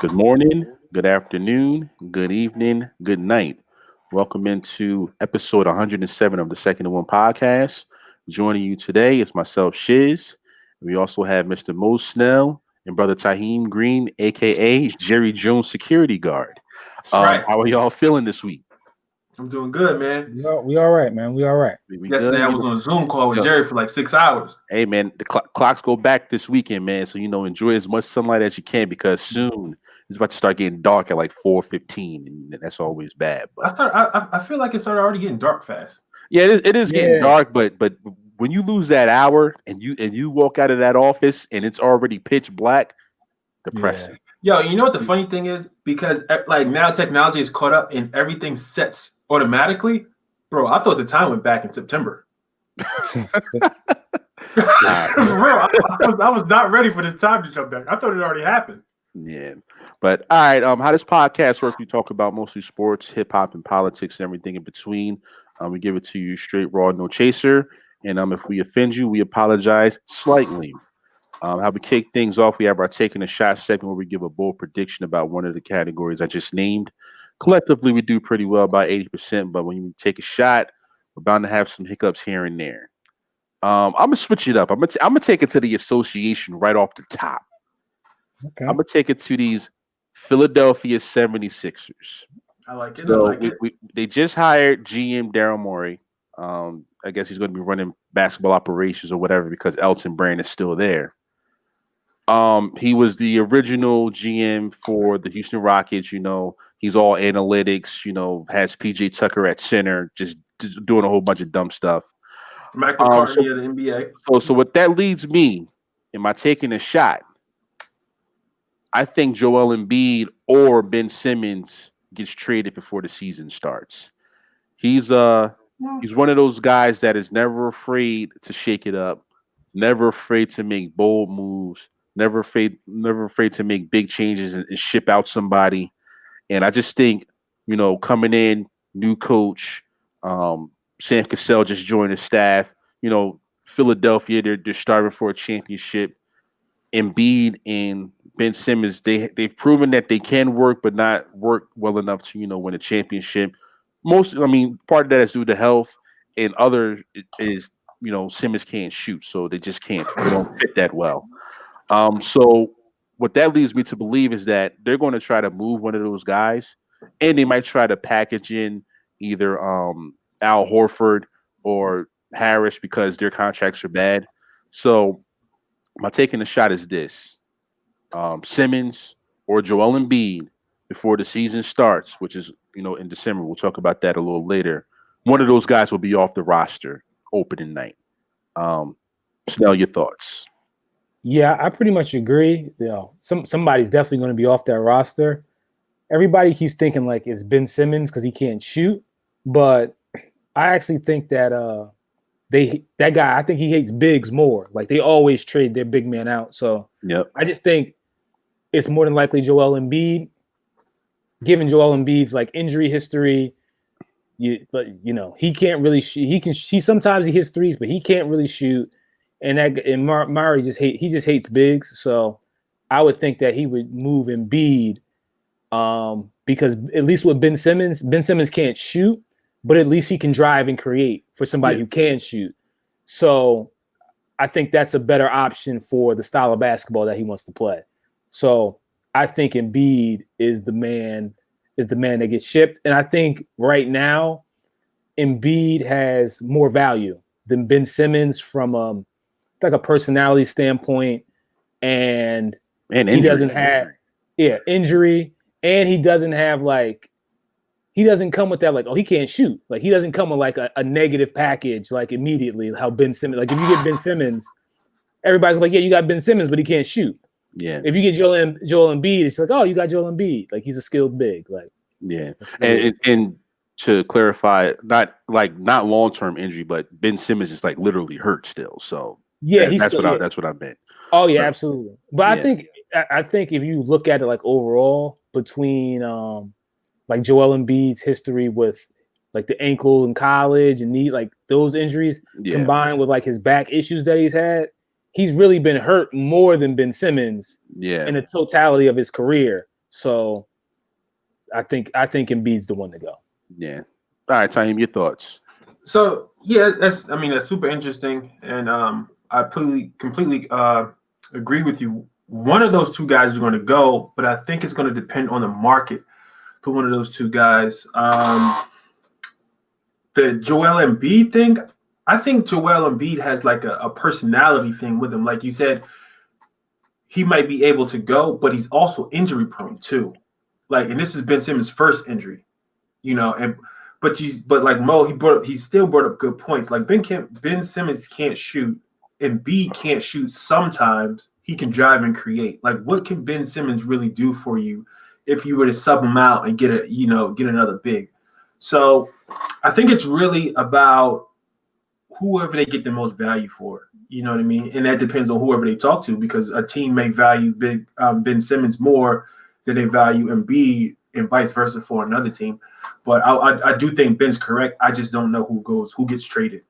Good morning, good afternoon, good evening, good night. Welcome into episode 107 of the Second to One podcast. Joining you today is myself, Shiz. We also have Mr. Mo Snell and Brother Taheem Green, aka Jerry Jones Security Guard. That's right. How are y'all feeling this week? I'm doing good, man. We all right, man. We all right. We Yesterday good? I was on a Zoom call with Yo, Jerry for like 6 hours. hey man, the clocks go back this weekend, man. So enjoy as much sunlight as you can because soon it's about to start getting dark at like 4:15, and that's always bad. But I feel like it started already getting dark fast. yeah, it is getting Yeah. dark, but when you lose that hour and you walk out of that office and it's already pitch black, depressing. Yo, you know what the funny thing is? Because like now technology is caught up and everything sets automatically. Bro, I thought the time went back in September. Bro, I was not ready for this time to jump back. I thought it already happened. Yeah, but all right. How this podcast works? We talk about mostly sports, hip hop, and politics, and everything in between. We give it to you straight, raw, no chaser. And if we offend you, we apologize slightly. How we kick things off, we have our taking a shot segment where we give a bold prediction about one of the categories I just named. Collectively, we do pretty well, about 80%. But when you take a shot, we're bound to have some hiccups here and there. I'm gonna switch it up. I'm gonna take it to the association right off the top. Okay. I'm gonna take it to these Philadelphia 76ers. I like it. I So like it. they just hired GM Daryl Morey. I guess he's going to be running basketball operations or whatever because Elton Brand is still there. He was the original GM for the Houston Rockets. He's all analytics. Has PJ Tucker at center, just doing a whole bunch of dumb stuff. Mike McCartney of the NBA. So what that leads me, am I taking a shot? I think Joel Embiid or Ben Simmons gets traded before the season starts. He's one of those guys that is never afraid to shake it up, never afraid to make bold moves, never afraid to make big changes and ship out somebody. And I just think, coming in, new coach, Sam Cassell just joined the staff. Philadelphia, they're starving for a championship. Embiid and Ben Simmons, they've proven that they can work, but not work well enough to win a championship. Part of that is due to health, and other is Simmons can't shoot, so they just can't. They don't fit that well. So what that leads me to believe is that they're going to try to move one of those guys, and they might try to package in either Al Horford or Harris because their contracts are bad. So my taking the shot is this: Simmons or Joel Embiid before the season starts, which is in December. We'll talk about that a little later. One of those guys will be off the roster opening night. Snell, your thoughts? Yeah, I pretty much agree. Somebody's definitely going to be off that roster. Everybody keeps thinking like it's Ben Simmons because he can't shoot, but I actually think that that guy, I think he hates bigs more. Like they always trade their big man out. So Yep. I just think it's more than likely Joel Embiid. Given Joel Embiid's like injury history, he can't really shoot. He sometimes he hits threes, but he can't really shoot. And Murray just hates bigs. So I would think that he would move Embiid because at least with Ben Simmons can't shoot, but at least he can drive and create for somebody who can shoot. So I think that's a better option for the style of basketball that he wants to play. So I think Embiid is the man that gets shipped. And I think right now Embiid has more value than Ben Simmons from like a personality standpoint. And he doesn't have injury, and he doesn't have he doesn't come with that he can't shoot. Like he doesn't come with like a negative package like immediately. How Ben Simmons, like if you get Ben Simmons, everybody's like, yeah, you got Ben Simmons, but he can't shoot. Yeah. If you get Joel Embiid, it's like, oh, you got Joel Embiid. Like he's a skilled big. Like yeah. And to clarify, not long-term injury, but Ben Simmons is like literally hurt still. So yeah, that's what I meant. Oh yeah, absolutely. But I think if you look at it like overall between like Joel Embiid's history with like the ankle in college and knee, like those injuries combined with like his back issues that he's had, he's really been hurt more than Ben Simmons in the totality of his career. So I think Embiid's the one to go. Yeah. All right, Taheem, your thoughts. So yeah, that's super interesting, and I completely agree with you. One of those two guys is going to go, but I think it's going to depend on the market for one of those two guys. The Joel Embiid thing, I think Joel Embiid has like a personality thing with him. Like you said, he might be able to go, but he's also injury prone too. Like, and this is Ben Simmons' first injury, but like Mo, he still brought up good points. Like Ben Simmons can't shoot, and Embiid can't shoot sometimes. He can drive and create. Like, what can Ben Simmons really do for you if you were to sub him out and get another big? So I think it's really about whoever they get the most value for. You know what I mean? And that depends on whoever they talk to, because a team may value Ben Simmons more than they value Embiid, and vice versa for another team. But I do think Ben's correct. I just don't know who gets traded.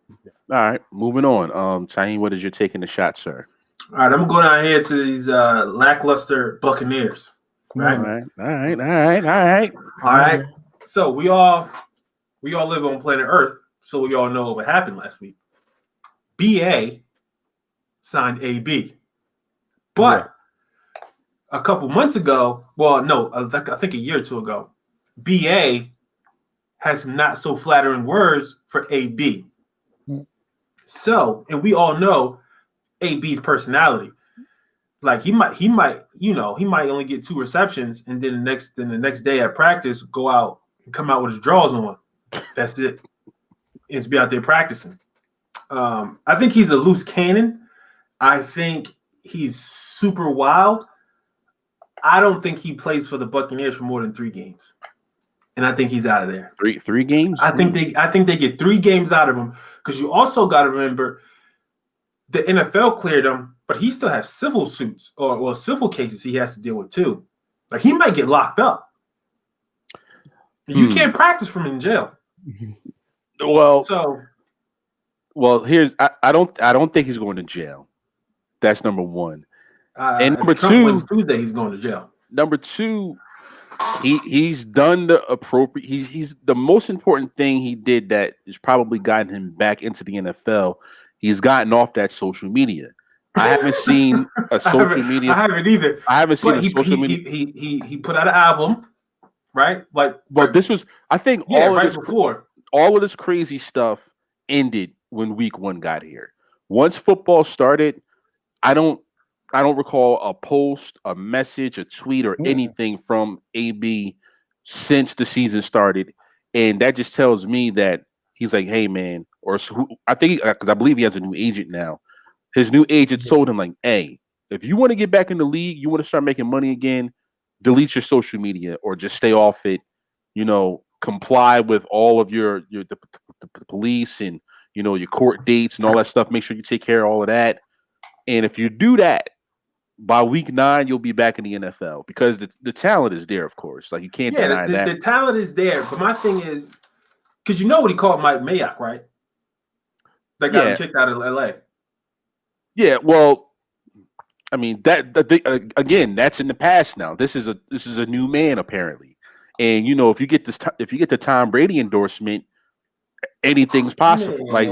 All right, moving on. Taheem, what is your take in the shot, sir? All right, I'm going down here to these lackluster Buccaneers. Right? All right. All right. So we all live on planet Earth, so we all know what happened last week. BA signed AB, but a couple months ago, I think a year or two ago, BA has some not so flattering words for AB. So, and we all know AB's personality. Like he might only get 2 receptions, and then the next day at practice go out and come out with his drawers on. That's it. It's be out there practicing. I think he's a loose cannon. I think he's super wild. I don't think he plays for the Buccaneers for more than 3 games, and I think he's out of there. Three games. I think they get 3 games out of him, because you also got to remember the NFL cleared him, but he still has civil suits or civil cases he has to deal with too. Like, he might get locked up. You can't practice from in jail. Well, here's I don't think he's going to jail. That's number one. And number two, Tuesday he's going to jail. Number two, he's done the appropriate. He's the most important thing he did that has probably gotten him back into the NFL. He's gotten off that social media. I haven't seen a social media. I haven't either. I haven't seen a social media. He put out an album, right? But this was, I think, all of this crazy stuff ended when week 1 got here. Once football started, I don't recall a post, a message, a tweet, or anything from AB since the season started, and that just tells me that he's like, hey man, or I think, because I believe he has a new agent now. His new agent told him, like, hey, if you want to get back in the league, you want to start making money again, delete your social media or just stay off it. Comply with all of the police and your court dates and all that stuff. Make sure you take care of all of that. And if you do that, by week 9, you'll be back in the NFL, because the talent is there, of course. Like, you can't deny that. The talent is there. But my thing is, because you know what he called Mike Mayock, right? That got him kicked out of LA. Yeah, well, I mean, again, that's in the past now. This is a new man, apparently. And if you get the Tom Brady endorsement, anything's possible. Like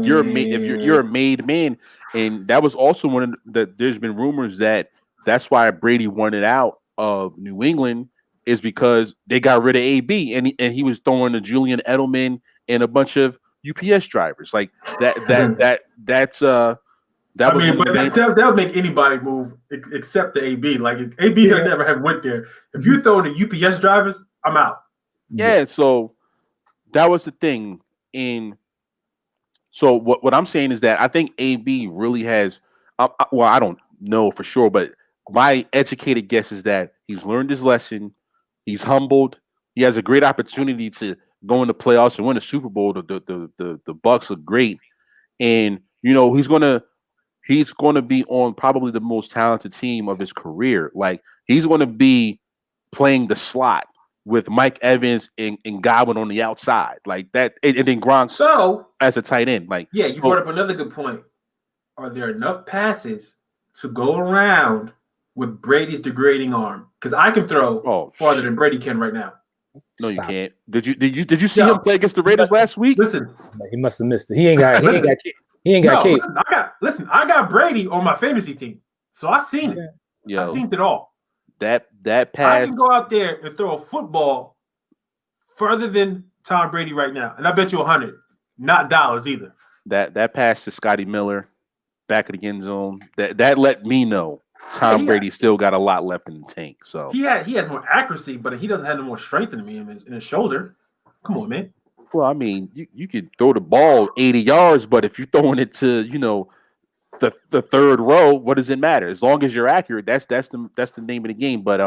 you're a made man. And that was also one of there's been rumors that's why Brady wanted out of New England, is because they got rid of AB and he was throwing to Julian Edelman and a bunch of UPS drivers. Like that would make anybody move except the AB. Like, if AB could never have went there. If you throw the UPS drivers, I'm out. Yeah, so that was the thing. And so what I'm saying is that I think AB really has, I don't know for sure, but my educated guess is that he's learned his lesson. He's humbled. He has a great opportunity to go in the playoffs and win a Super Bowl. The Bucks look great, and he's gonna be on probably the most talented team of his career. Like, he's gonna be playing the slot with Mike Evans and Godwin on the outside, like that, and then Gronk as a tight end. Like, you brought up another good point. Are there enough passes to go around with Brady's degrading arm because I can throw farther shit. than Brady can right now. No, you Stop. can't. Did you see Yo, him play against the Raiders last week? Listen, He must have missed it. He ain't got no, cable. I got Brady on my fantasy team, so I seen it. Yo, I seen it all. that I pass. can go out there and throw a football further than Tom Brady right now, and I bet you 100, not dollars either. That pass to Scotty Miller, back of the end zone. That let me know Tom Brady still got a lot left in the tank. So he has more accuracy, but he doesn't have no more strength in me in his shoulder. Come on, man. well, I mean, you could throw the ball 80 yards, but if you're throwing it to the third row, what does it matter? As long as you're accurate, that's the name of the game. But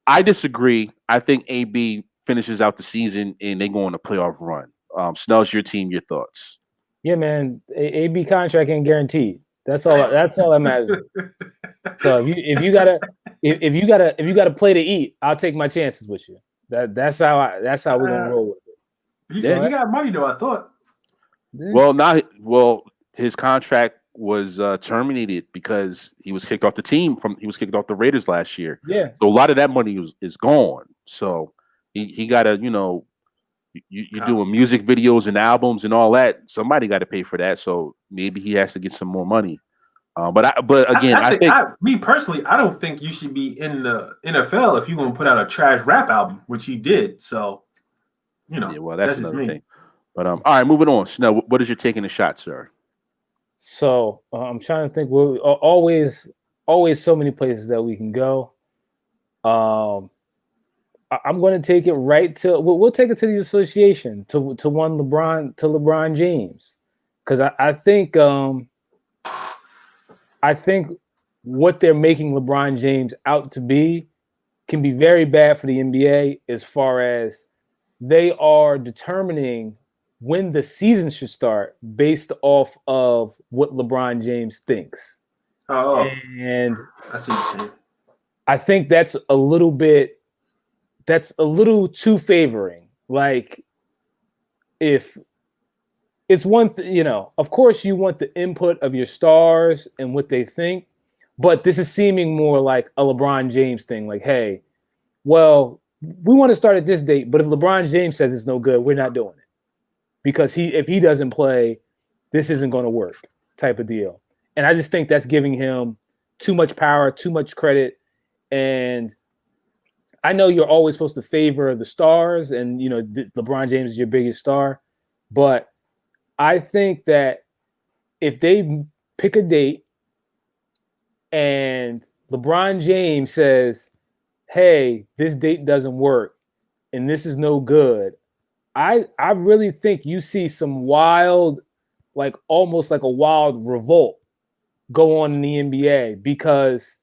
I disagree. I think AB finishes out the season and they go on a playoff run. Snell's your team. Your thoughts? Yeah, man. AB contract ain't guaranteed. That's all that matters. So if you gotta play to eat, I'll take my chances with you. That's how we're gonna roll with it. He got money though, I thought. Well, his contract was terminated because he was kicked off the team he was kicked off the Raiders last year. Yeah. So a lot of that money is gone. So he gotta, you're doing music videos and albums and all that. Somebody got to pay for that. So maybe he has to get some more money. But again, I think me personally, I don't think you should be in the NFL if you're gonna put out a trash rap album, which he did. So, yeah, well, that's another thing. But all right, moving on. Snell, what is your taking the shot, sir? So I'm trying to think. We're always so many places that we can go. I'm going to take it right to. We'll take it to the association to LeBron James, because I think what they're making LeBron James out to be can be very bad for the NBA as far as they are determining when the season should start based off of what LeBron James thinks. Oh, and I see what you're saying. I think that's a little too favoring. Like, if it's one thing, of course you want the input of your stars and what they think, but this is seeming more like a LeBron James thing. Like, hey, well, we want to start at this date, but if LeBron James says it's no good, we're not doing it. Because if he doesn't play, this isn't going to work, type of deal. And I just think that's giving him too much power, too much credit. And I know you're always supposed to favor the stars, and LeBron James is your biggest star, but I think that if they pick a date and LeBron James says, hey, this date doesn't work and this is no good, I really think you see some wild, like almost like a wild revolt go on in the NBA, because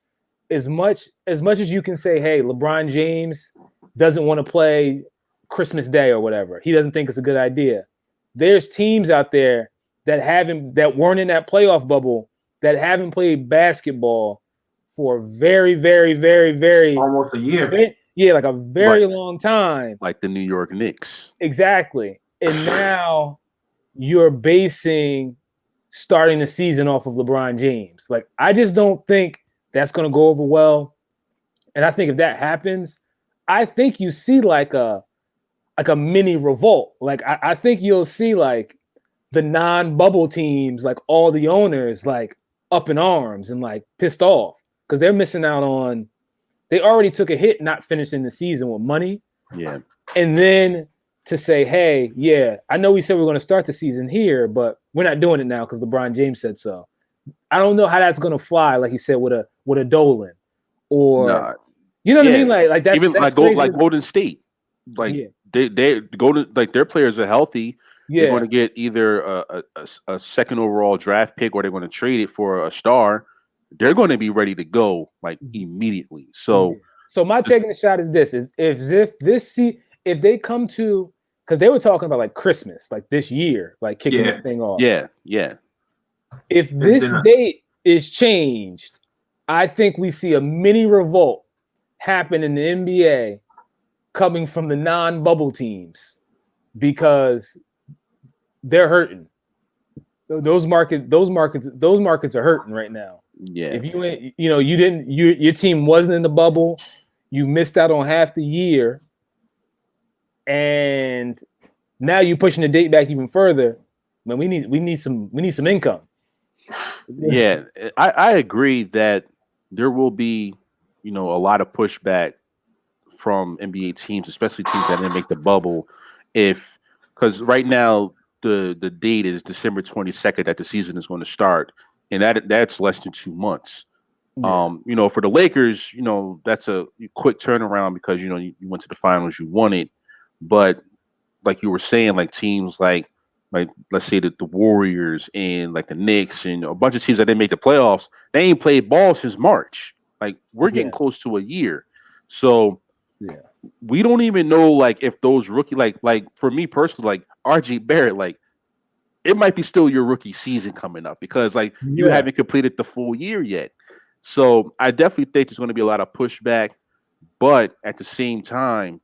as much as you can say, hey, LeBron James doesn't want to play Christmas Day or whatever, he doesn't think it's a good idea. There's teams out there that weren't in that playoff bubble, that haven't played basketball for very, very, very, very almost a year. Like a very long time. Like the New York Knicks. Exactly. And now you're basing starting the season off of LeBron James. Like, I just don't think that's going to go over well. And I think if that happens, I think you see like a mini revolt. Like, I think you'll see like the non-bubble teams, like all the owners, like up in arms and like pissed off, because they're missing out on. They already took a hit not finishing the season with money. Yeah. And then to say, hey, yeah, I know we said we're going to start the season here, but we're not doing it now because LeBron James said so. I don't know how that's going to fly, like he said, with a Dolan, or you know what I mean? Like that's even that's like Golden State. Like they Golden, like their players are healthy. Yeah. They're going to get either a second overall draft pick, or they're going to trade it for a star. They're going to be ready to go like immediately. So my taking the shot is this: if they come to, because they were talking about like Christmas, like this year, like kicking this thing off. Yeah. If this date is changed, I think we see a mini revolt happen in the NBA coming from the non-bubble teams, because they're hurting. Those markets are hurting right now. Yeah. If you ain't, you didn't, your team wasn't in the bubble, you missed out on half the year, and now you're pushing the date back even further. Man, we need some income. Yeah, I agree that there will be, a lot of pushback from NBA teams, especially teams that didn't make the bubble, because right now the date is December 22nd that the season is going to start, and that's less than 2 months. Yeah. For the Lakers, that's a quick turnaround because you went to the finals, you won it, but like you were saying, like teams like let's say the Warriors and like the Knicks and a bunch of teams that didn't make the playoffs, they ain't played ball since March. Like we're getting close to a year, so we don't even know like if those rookie like for me personally, like RJ Barrett, like it might be still your rookie season coming up because like you haven't completed the full year yet. So I definitely think there's going to be a lot of pushback, but at the same time,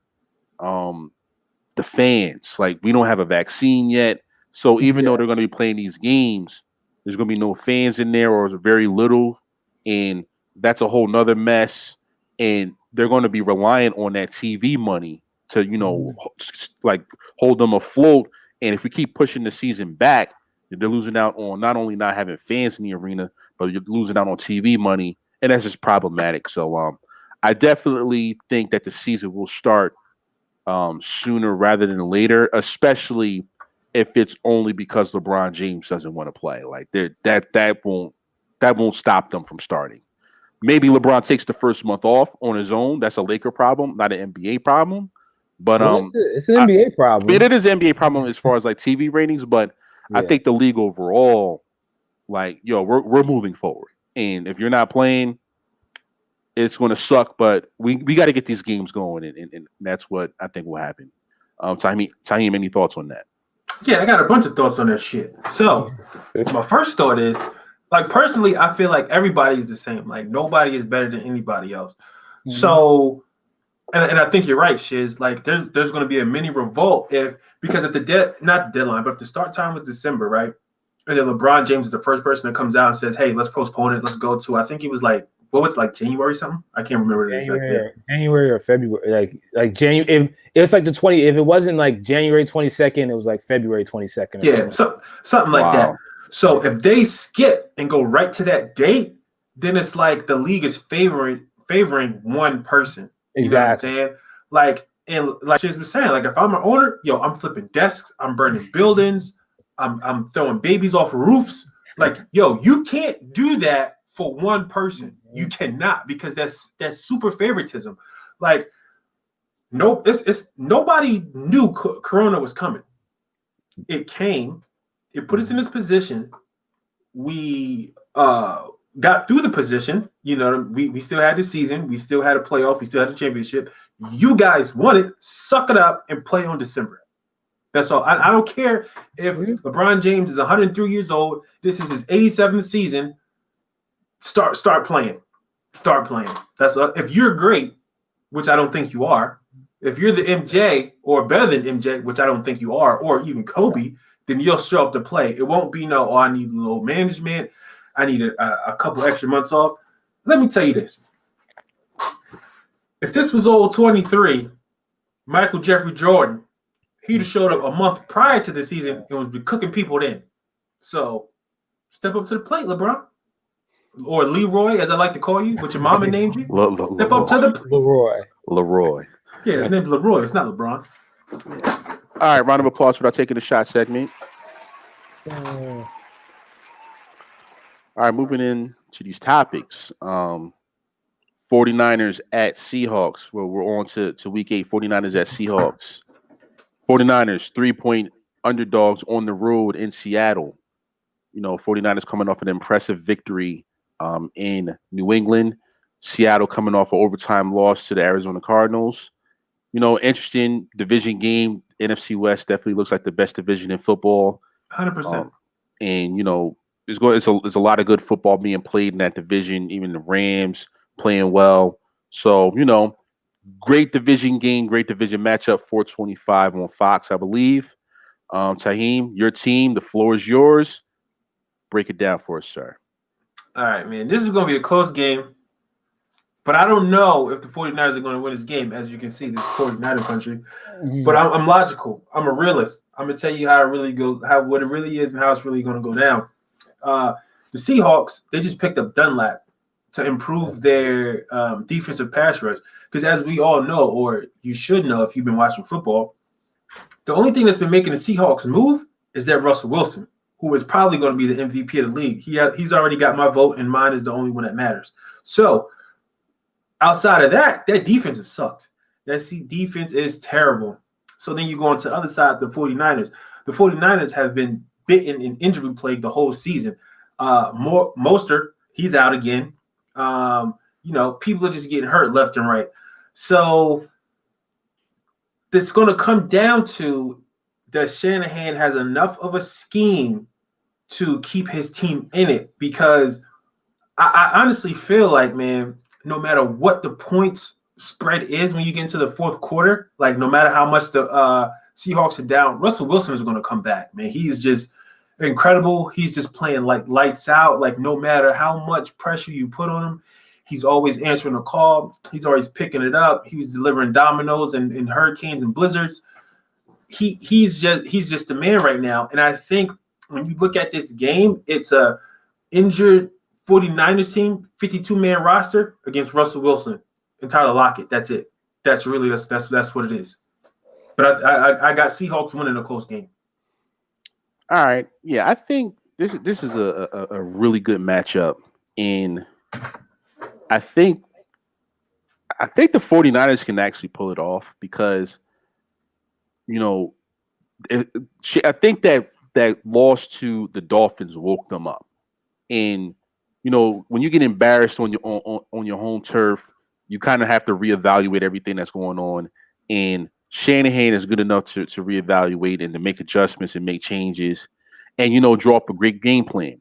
the fans, like we don't have a vaccine yet. So even though they're going to be playing these games, there's going to be no fans in there or very little. And that's a whole nother mess. And they're going to be reliant on that TV money to, like hold them afloat. And if we keep pushing the season back, they're losing out on not only not having fans in the arena, but you're losing out on TV money. And that's just problematic. So I definitely think that the season will start sooner rather than later, especially if it's only because LeBron James doesn't want to play. Like that won't stop them from starting. Maybe LeBron takes the first month off on his own. That's a Laker problem, not an NBA problem. But it's an NBA problem. It is an NBA problem as far as like TV ratings. But I think the league overall, like we're moving forward, and if you're not playing, it's going to suck, but we got to get these games going, and that's what I think will happen. Taheem, any thoughts on that? Yeah, I got a bunch of thoughts on that shit. So, my first thought is, like, personally, I feel like everybody is the same. Like, nobody is better than anybody else. Mm-hmm. So, and I think you're right, Shiz. Like, there's going to be a mini revolt because if not the deadline, but if the start time was December, right? And then LeBron James is the first person that comes out and says, "Hey, let's postpone it. Let's go to." I think he was like, what was it, like January something? I can't remember. January or February, like January. If it was like the 20, if it wasn't like January 22nd, it was like February 22nd. Yeah, something like that. So if they skip and go right to that date, then it's like the league is favoring one person. You know what I'm saying? Like, and like Shiz was saying, like if I'm an owner, I'm flipping desks, I'm burning buildings, I'm throwing babies off roofs. Like, you can't do that for one person. You cannot, because that's super favoritism. Like, it's nobody knew Corona was coming. It came. It put us in this position. We got through the position. We still had the season. We still had a playoff. We still had a championship. You guys won it. Suck it up and play on December. That's all. I don't care if LeBron James is 103 years old. This is his 87th season. Start playing. Start playing. That's if you're great, which I don't think you are. If you're the MJ or better than MJ, which I don't think you are, or even Kobe, then you'll show up to play. It won't be I need a little management. I need a couple extra months off. Let me tell you this. If this was old 23, Michael Jeffrey Jordan, he'd have showed up a month prior to the season and was cooking people then. So step up to the plate, LeBron. Or Leroy, as I like to call you, what your mama named you. Step up to the Leroy. Yeah, his name's Leroy. It's not LeBron. All right, round of applause for our taking the shot segment. All right, moving in to these topics. 49ers at Seahawks. Well, we're on to week 8. 49ers at Seahawks. 49ers, 3-point underdogs on the road in Seattle. 49ers coming off an impressive victory in New England. Seattle coming off an overtime loss to the Arizona Cardinals. Interesting division game. NFC West definitely looks like the best division in football. 100%. And there's a lot of good football being played in that division. Even the Rams playing well. So great division game, great division matchup. 4:25 on Fox, I believe. Taheem, your team, the floor is yours. Break it down for us, sir. All right, man. This is going to be a close game. But I don't know if the 49ers are going to win this game. As you can see, this 49er country. But I'm logical. I'm a realist. I'm going to tell you how it really goes, what it really is and how it's really going to go down. The Seahawks, they just picked up Dunlap to improve their defensive pass rush. Because as we all know, or you should know if you've been watching football, the only thing that's been making the Seahawks move is that Russell Wilson, who is probably going to be the MVP of the league. He's already got my vote, and mine is the only one that matters. So outside of that, that defense has sucked. That defense is terrible. So then you go on to the other side, the 49ers. The 49ers have been bitten and injury plagued the whole season. Mostert, he's out again. People are just getting hurt left and right. So it's going to come down to, does Shanahan has enough of a scheme to keep his team in it? Because I honestly feel like, man, no matter what the points spread is when you get into the fourth quarter, like no matter how much the Seahawks are down, Russell Wilson is going to come back, man. He's just incredible. He's just playing like lights out. Like no matter how much pressure you put on him, he's always answering a call. He's always picking it up. He was delivering dominoes and hurricanes and blizzards. He's just the man right now. And I think when you look at this game, it's a injured 49ers team, 52-man roster against Russell Wilson and Tyler Lockett. That's it. That's what it is. But I got Seahawks winning a close game. All right. Yeah, I think this is a really good matchup. And I think the 49ers can actually pull it off because, I think that loss to the Dolphins woke them up. And, when you get embarrassed on your home turf, you kind of have to reevaluate everything that's going on. And Shanahan is good enough to reevaluate and to make adjustments and make changes and, draw up a great game plan.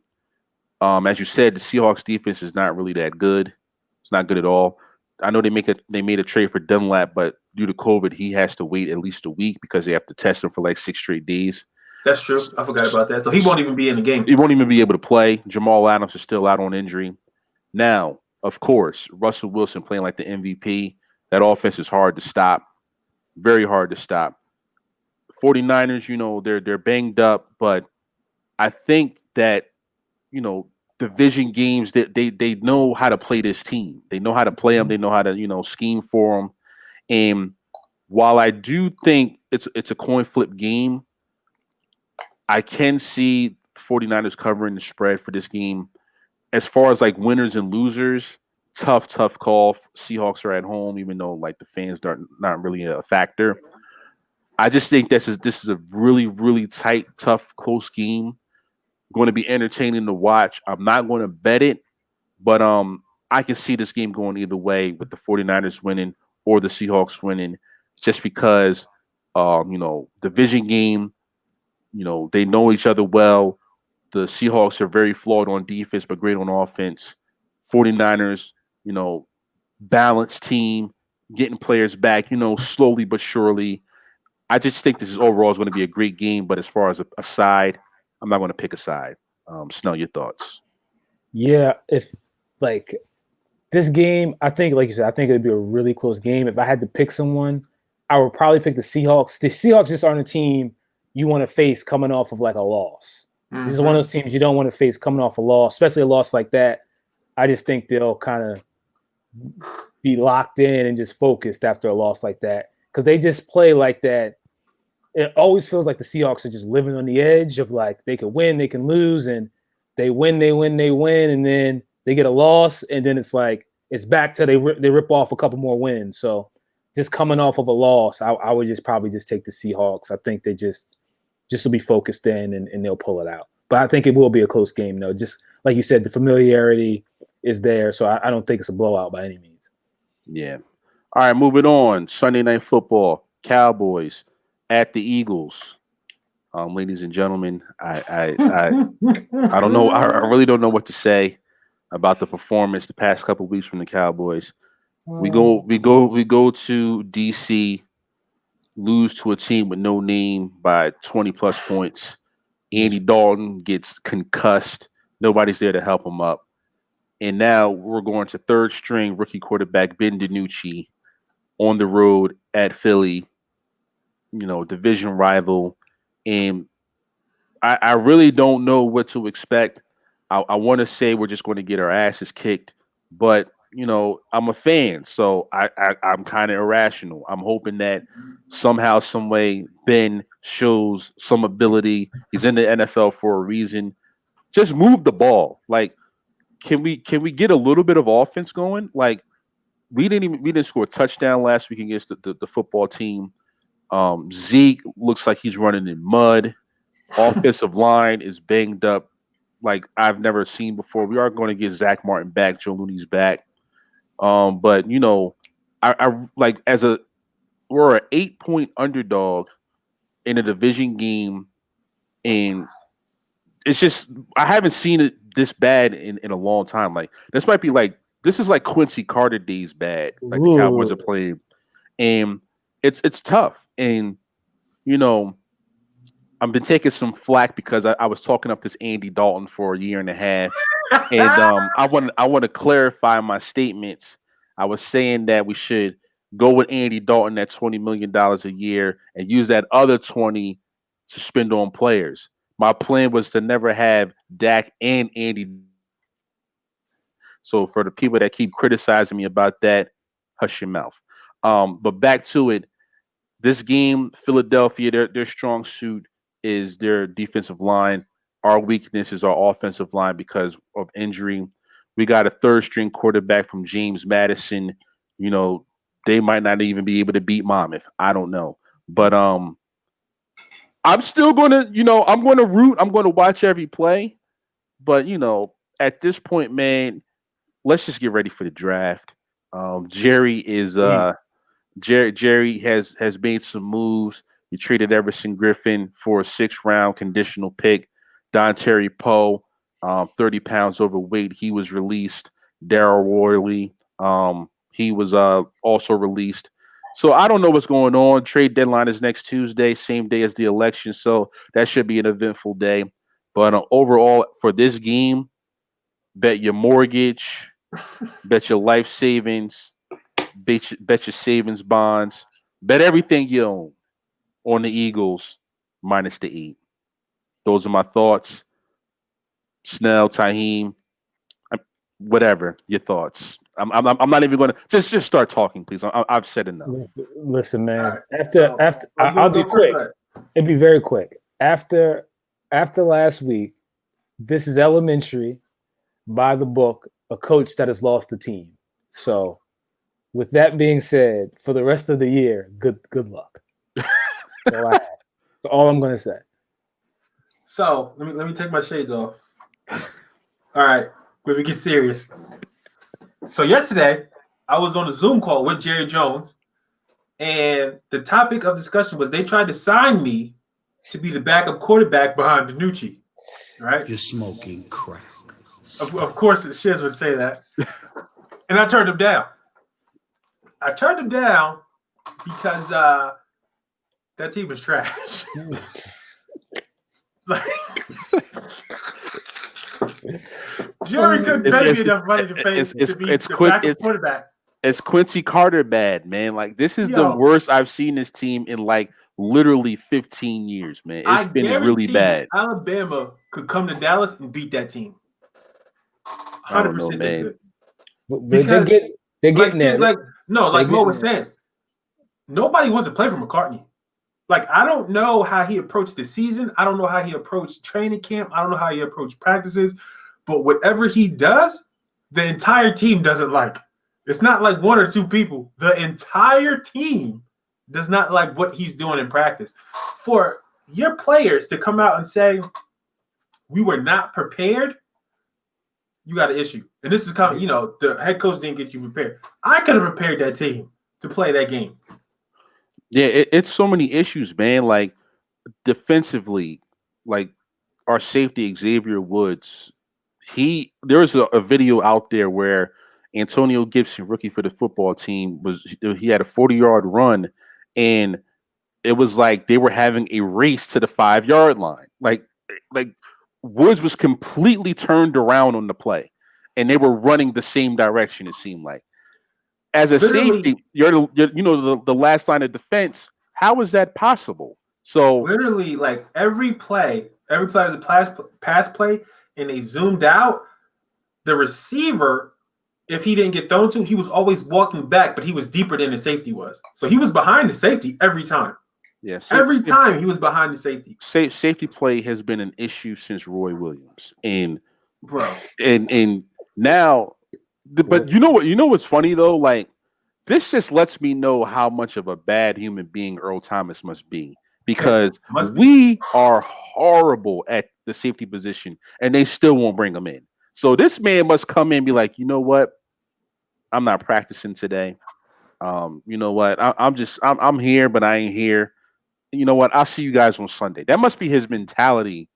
As you said, the Seahawks defense is not really that good. It's not good at all. I know they made a trade for Dunlap, but due to COVID, he has to wait at least a week because they have to test him for like 6 straight days. That's true. I forgot about that. So he won't even be in the game. He won't even be able to play. Jamal Adams is still out on injury. Now, of course, Russell Wilson playing like the MVP. That offense is hard to stop. Very hard to stop. 49ers, they're banged up, but I think that, division games that they know how to play this team. They know how to play them. They know how to, scheme for them. And while I do think it's a coin flip game, I can see 49ers covering the spread for this game. As far as like winners and losers, tough call. Seahawks are at home, even though like the fans are not really a factor. I just think this is a really, really tight, tough, close game. Going to be entertaining to watch. I'm not going to bet it, but I can see this game going either way with the 49ers winning or the Seahawks winning, just because division game, they know each other well. The Seahawks are very flawed on defense, but great on offense. 49ers, balanced team, getting players back, slowly but surely. I just think this is overall going to be a great game, but as far as a side, I'm not going to pick a side. Snell, your thoughts? Yeah, if like this game, I think, like you said, I think it'd be a really close game. If I had to pick someone, I would probably pick the Seahawks. The Seahawks just aren't a team you want to face coming off of like a loss. Mm-hmm. This is one of those teams you don't want to face coming off a loss, especially a loss like that. I just think they'll kind of be locked in and just focused after a loss like that because they just play like that. It always feels like the Seahawks are just living on the edge of like they can win, they can lose, and they win, and then they get a loss, and then it's like it's back to they rip off a couple more wins. So just coming off of a loss, I would just probably just take the Seahawks. I think they just will be focused in and they'll pull it out. But I think it will be a close game, though. Just like you said, the familiarity is there, so I don't think it's a blowout by any means. Yeah. All right, moving on. Sunday Night Football, Cowboys at the Eagles. Ladies and gentlemen, I don't know. I really don't know what to say about the performance the past couple of weeks from the Cowboys. We go to DC, lose to a team with no name by 20 plus points. Andy Dalton gets concussed. Nobody's there to help him up. and now we're going to third string rookie quarterback Ben DiNucci on the road at Philly, division rival. And I really don't know what to expect. I want to say we're just going to get our asses kicked, but I'm a fan, so I'm kind of irrational. I'm hoping that somehow, some way, Ben shows some ability. He's in the NFL for a reason. Just move the ball. Like, can we get a little bit of offense going? Like, we didn't score a touchdown last week against the football team. Zeke looks like he's running in mud. Offensive line is banged up like I've never seen before. We are going to get Zach Martin back, Joe Looney's back. But I like we're an 8-point underdog in a division game, and it's just I haven't seen it this bad in a long time. Like this is like Quincy Carter days bad. Like the Cowboys are playing, and it's tough. And I've been taking some flack because I was talking up this Andy Dalton for a year and a half, and I want to clarify my statements. I was saying that we should go with Andy Dalton at $20 million a year and use that other 20 to spend on players. My plan was to never have Dak and Andy. So for the people that keep criticizing me about that, hush your mouth. But back to it. This game, Philadelphia, their strong suit is their defensive line. Our weakness is our offensive line because of injury. We got a third string quarterback from James Madison. They might not even be able to beat Monmouth. I don't know. But I'm still going to, I'm going to root. I'm going to watch every play. But, at this point, man, let's just get ready for the draft. Jerry has made some moves. He traded Everson Griffin for a 6th-round conditional pick. Don Terry Poe, 30 pounds overweight. He was released. Darryl Worley, he was also released. So I don't know what's going on. Trade deadline is next Tuesday, same day as the election. So that should be an eventful day. But overall, for this game, bet your mortgage, bet your life savings, bet your savings bonds, bet everything you own on the Eagles minus the 8. Those are my thoughts. Snell, Taheem, whatever your thoughts. I'm not even going to just start talking, please. I've said enough. Listen, man. Right. After I'll be quick. It'll be very quick. After last week, this is elementary, by the book, a coach that has lost the team. So, with that being said, for the rest of the year, good luck. That's all I'm gonna say. So let me take my shades off. All right, let me get serious. So yesterday, I was on a Zoom call with Jerry Jones, and the topic of discussion was they tried to sign me to be the backup quarterback behind DiNucci. Right? You're smoking crack. Of course, Shiz would say that, and I turned him down. I turned him down because that team is trash. Like, Jerry couldn't pay me enough money to pay to be the backup quarterback. It's Quincy Carter bad, man. Like this is the worst I've seen this team in like literally 15 years, man. It's been really bad. Alabama could come to Dallas and beat that team. 100% they could. Because they're getting there. Like Mo was saying, nobody wants to play for McCartney. Like, I don't know how he approached the season. I don't know how he approached training camp. I don't know how he approached practices. But whatever he does, the entire team doesn't like. It's not like one or two people. The entire team does not like what he's doing in practice. For your players to come out and say, we were not prepared, you got an issue. And this is coming, the head coach didn't get you prepared. I could have prepared that team to play that game. Yeah, it's so many issues, man. Like defensively, like our safety Xavier Woods, there was a video out there where Antonio Gibson, rookie for the football team, he had a 40-yard run, and it was like they were having a race to the 5-yard line. Like Woods was completely turned around on the play, and they were running the same direction. It seemed like as a Literally- safety, you're the last line of defense. How is that possible? So Literally, like every play was a pass play, and they zoomed out. The receiver, if he didn't get thrown to, he was always walking back, but he was deeper than the safety was. So he was behind the safety every time. yeah, Every time he was behind the safety. safety play has been an issue since Roy Williams, and Bro. now, but you know what's funny though, like this just lets me know how much of a bad human being Earl Thomas must be, because Must be. we are horrible at the safety position, and they still won't bring him in. So this man must come in and be like, you know what, I'm not practicing today. You know what, I'm here, but I ain't here. You know what, I'll see you guys on Sunday. That must be his mentality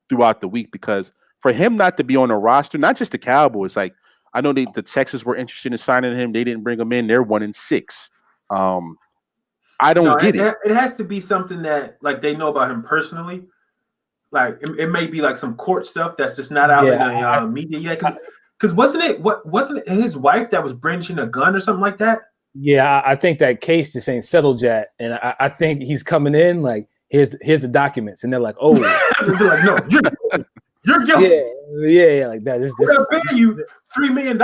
throughout the week, because for him not to be on the roster, not just the Cowboys, like I know the Texans were interested in signing him. They didn't bring him in. They're 1-6. I don't get it. It has to be something that like they know about him personally. Like it may be like some court stuff that's just not out in the media yet. Because wasn't it his wife that was brandishing a gun or something like that? Yeah, I think that case just ain't settled yet, and I think he's coming in like here's the documents, and they're like, oh, They're like, no, you're guilty. Yeah, like that. We're gonna pay you $3 million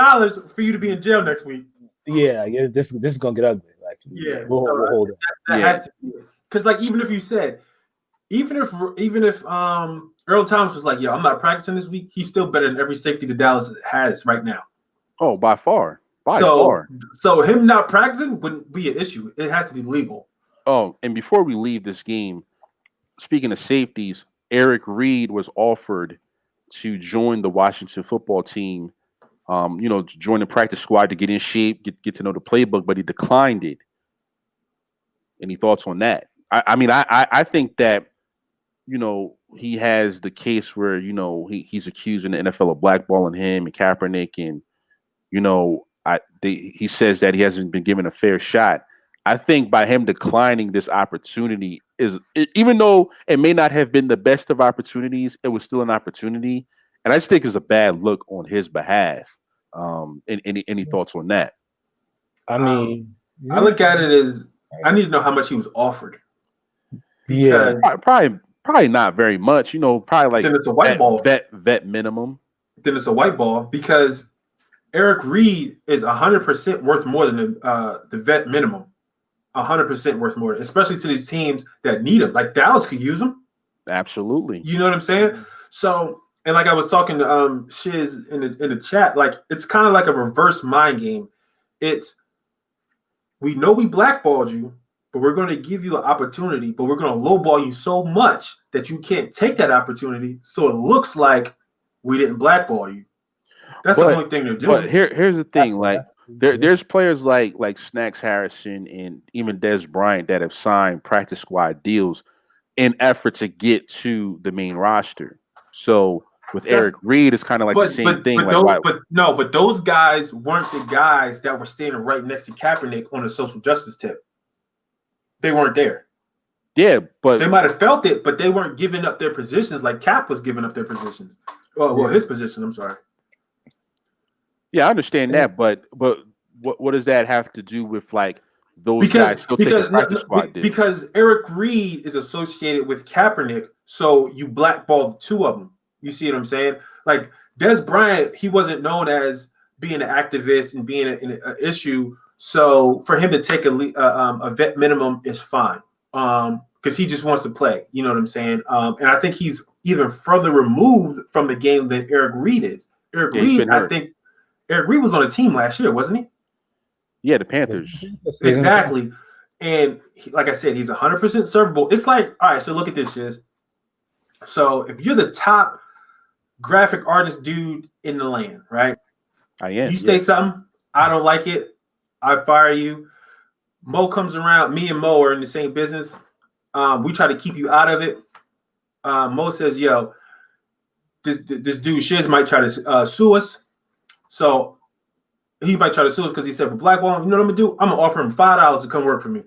for you to be in jail next week. Yeah, this is gonna get ugly. Like, Yeah, we'll hold it. That has to be, because like even if Earl Thomas was like, yo, I'm not practicing this week, he's still better than every safety that Dallas has right now. Oh, by far. So him not practicing wouldn't be an issue. It has to be legal. Oh, and before we leave this game, speaking of safeties, Eric Reed was offered to join the Washington football team, to join the practice squad to get in shape, get to know the playbook, but he declined it. Any thoughts on that? I think that, he has the case where, he's accusing the NFL of blackballing him and Kaepernick, and, he says that he hasn't been given a fair shot. I think by him declining this opportunity even though it may not have been the best of opportunities, it was still an opportunity. And I just think it's a bad look on his behalf. Any thoughts on that? I mean, I look at it as I need to know how much he was offered. Yeah, probably not very much. Probably like then it's a white ball. Vet minimum. Then it's a white ball, because Eric Reed is 100% worth more than the vet minimum. 100% worth more, especially to these teams that need him. Like Dallas could use him. Absolutely. You know what I'm saying? So, and like I was talking to Shiz in the chat, like it's kind of like a reverse mind game. It's, we know we blackballed you, but we're going to give you an opportunity, but we're going to lowball you so much that you can't take that opportunity. So it looks like we didn't blackball you. That's the only thing they're doing. But here's the thing: there's players like Snacks Harrison and even Des Bryant that have signed practice squad deals in effort to get to the main roster. So with Eric Reed, it's kind of like the same thing. But those guys weren't the guys that were standing right next to Kaepernick on a social justice tip. They weren't there. Yeah, but they might have felt it, but they weren't giving up their positions like Cap was giving up their positions. Well, his position. I'm sorry. Yeah, I understand that, but what does that have to do with like those guys still taking practice squad deals? Because Eric Reed is associated with Kaepernick, so you blackball the two of them. You see what I'm saying? Like Des Bryant, he wasn't known as being an activist and being an issue, so for him to take a vet minimum is fine, because he just wants to play. You know what I'm saying? And I think he's even further removed from the game than Eric Reed is. Eric Reed was on a team last year, wasn't he? Yeah, the Panthers. Exactly. And like I said, he's 100% servable. It's like, all right, so look at this, Shiz. So if you're the top graphic artist dude in the land, right? I am. You say something, I don't like it, I fire you. Mo comes around, me and Mo are in the same business. We try to keep you out of it. Mo says, yo, this dude Shiz might try to sue us. So he might try to sue us because he said, well, blackball, you know what I'm gonna do? I'm gonna offer him $5 to come work for me.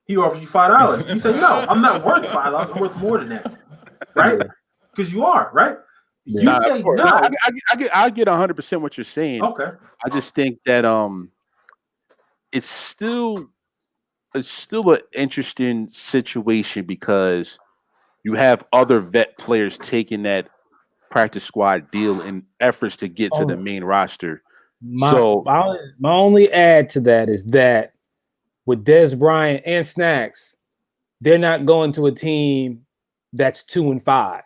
He offers you $5. You say, no, I'm not worth $5. I'm worth more than that, right? Because you are, right? Yeah. You Nah, say of course. no. Nah, I get 100% what you're saying. Okay. I just think that it's still an interesting situation because you have other vet players taking that practice squad deal in efforts to get to the main roster. So My only add to that is that with Dez Bryant and Snacks, they're not going to a team that's 2-5.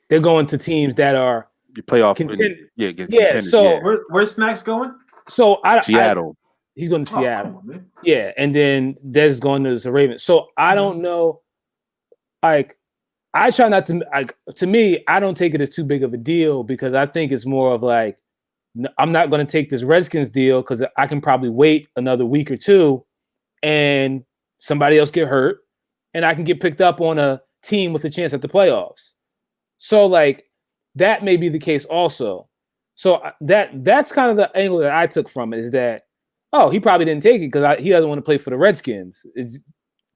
They're going to teams that are you playoff, contenders. So where's Snacks going? So Seattle. He's going to Oh, Seattle. come on, man. Yeah, and then Dez going to the Ravens. So I don't know. Like, I try not to. Like, to me, I don't take it as too big of a deal because I think it's more of like, I'm not going to take this Redskins deal because I can probably wait another week or two, and somebody else get hurt, and I can get picked up on a team with a chance at the playoffs. So like that may be the case also. So that's kind of the angle that I took from it is that, oh, he probably didn't take it because he doesn't want to play for the Redskins. It's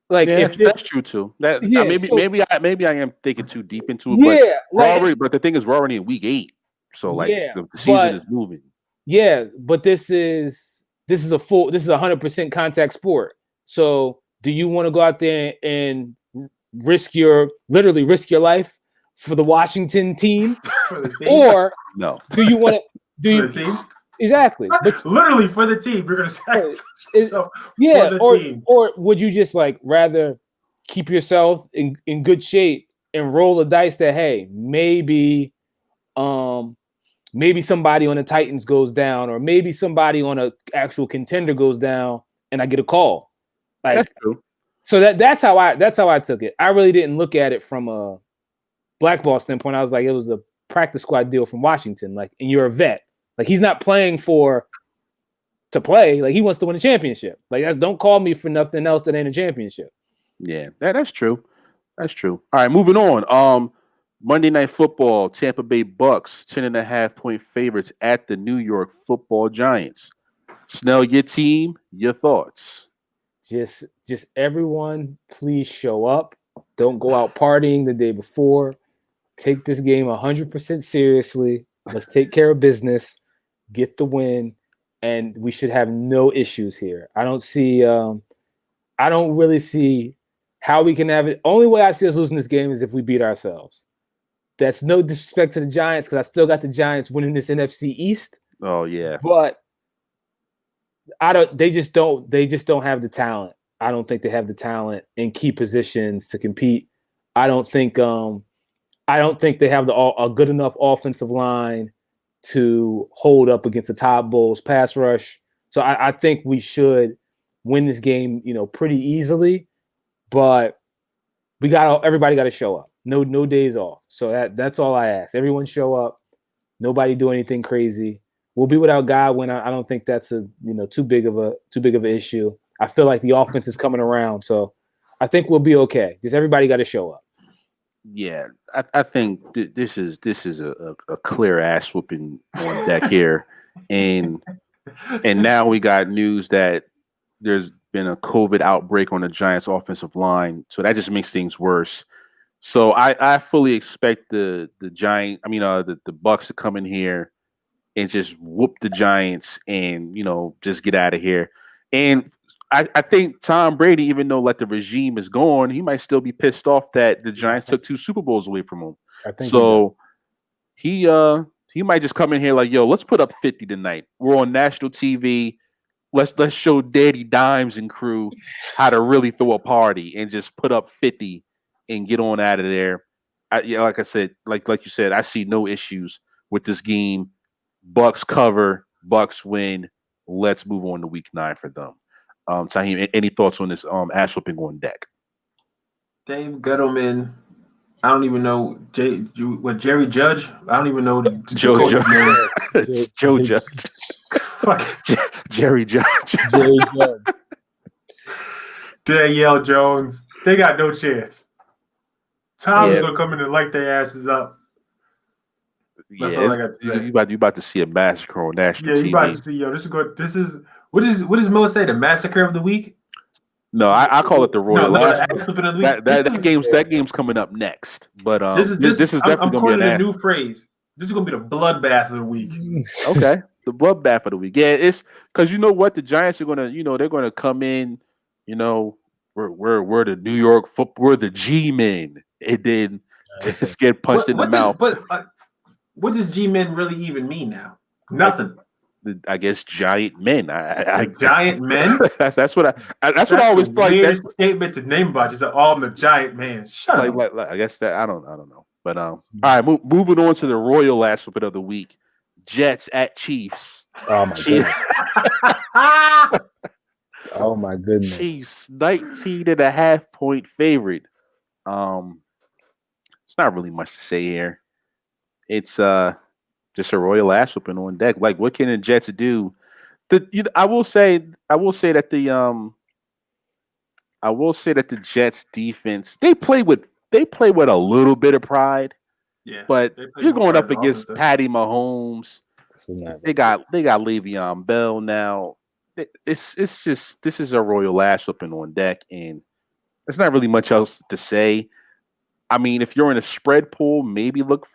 like that's true too. Maybe I am thinking too deep into it. But the thing is, we're already in week 8, so like the season is moving. Yeah, but this is a 100% contact sport. So do you want to go out there and risk your life for the Washington team, or no? Do you want to? For the team? Exactly, but literally for the team, you're gonna say or would you just like rather keep yourself in good shape and roll the dice that hey maybe somebody on the Titans goes down or maybe somebody on a actual contender goes down and I get a call, like that's true. So that's how I took it. I really didn't look at it from a blackball standpoint. I was like, it was a practice squad deal from Washington. Like, and you're a vet. Like, he's not playing to play. Like, he wants to win a championship. Like, don't call me for nothing else that ain't a championship. Yeah, that's true. That's true. All right, moving on. Monday Night Football, Tampa Bay Bucks, 10.5-point favorites at the New York Football Giants. Snell, your team, your thoughts. Just everyone, please show up. Don't go out partying the day before. Take this game 100% seriously. Let's take care of business, get the win, and we should have no issues here. I don't really see how we can have it. Only way I see us losing this game is if we beat ourselves. That's no disrespect to the Giants because I still got the Giants winning this NFC East. Oh yeah, but they just don't have the talent. I don't think they have the talent in key positions to compete. I don't think they have a good enough offensive line to hold up against a Todd Bowles pass rush. So I think we should win this game, pretty easily. But everybody got to show up. No days off. So that's all I ask. Everyone show up. Nobody do anything crazy. We'll be without Godwin. I don't think that's too big of an issue. I feel like the offense is coming around, so I think we'll be okay. Just everybody got to show up. Yeah, I think this is a clear ass whooping on deck here, and now we got news that there's been a COVID outbreak on the Giants' offensive line, so that just makes things worse. So I fully expect the Bucks to come in here and just whoop the Giants and just get out of here. And I think Tom Brady, even though like the regime is gone, he might still be pissed off that the Giants took 2 Super Bowls away from him. I think so. He might just come in here like, yo, let's put up 50 tonight. We're on national TV. Let's show Daddy Dimes and crew how to really throw a party and just put up 50 and get on out of there. Like I said, like you said, I see no issues with this game. Bucks cover, Bucks win. Let's move on to week 9 for them. Tahim, any thoughts on this ass whooping on deck? Dave Gettleman, I don't even know Jerry Judge. I don't even know Joe Judge. Joe Judge. Jerry Judge. Jerry Judge. Danielle Jones. They got no chance. Tom's gonna come in and light their asses up. That's all I got to say. You about to see a massacre on national TV. Yeah, you about to see. Yo, this is good. This is what does Mo say? The massacre of the week? No, I call it the Royal Ass. That game's coming up next. But this is I'm definitely gonna be an a new phrase. This is gonna be the bloodbath of the week. Okay, the bloodbath of the week. Yeah, it's because you know what, the Giants are gonna, they're gonna come in. We're the New York football, we're the G-men, and then just get punched in the mouth. What does G-men really even mean now? Nothing. I guess giant men. Giant men. That's what I always thought. That's a statement to name about yourself. Oh, I'm a giant man. Shut up. Like, I guess that I don't know. But all right, moving on to the royal last bit of the week. Jets at Chiefs. Oh my goodness. Oh my goodness. Chiefs 19.5-point favorite. It's not really much to say here. It's just a royal ass whooping on deck. Like, what can the Jets do? I will say that the Jets defense, they play with a little bit of pride. Yeah, but you're going up against Patty Mahomes. They got Le'Veon Bell now. This is a royal ass whooping on deck, and there's not really much else to say. I mean, if you're in a spread pool, maybe look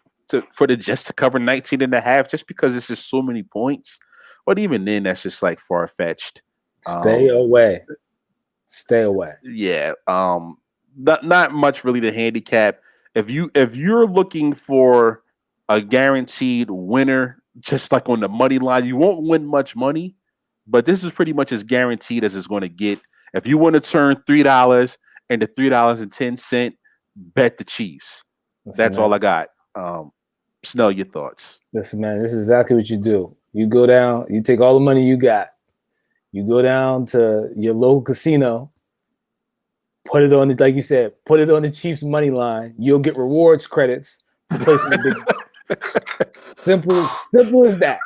for the Jets to cover 19.5, just because it's just so many points. But even then, that's just like far fetched. Stay away. Yeah. Not much really to handicap. If you're looking for a guaranteed winner, just like on the money line, you won't win much money, but this is pretty much as guaranteed as it's going to get. If you want to turn $3 into $3.10, bet the Chiefs. That's all I got. Snell, your thoughts? Listen, man, this is exactly what you do. You go down, you take all the money you got, you go down to your local casino, put it on like you said, put it on the Chiefs money line. You'll get rewards credits for placing the big. Simple as that.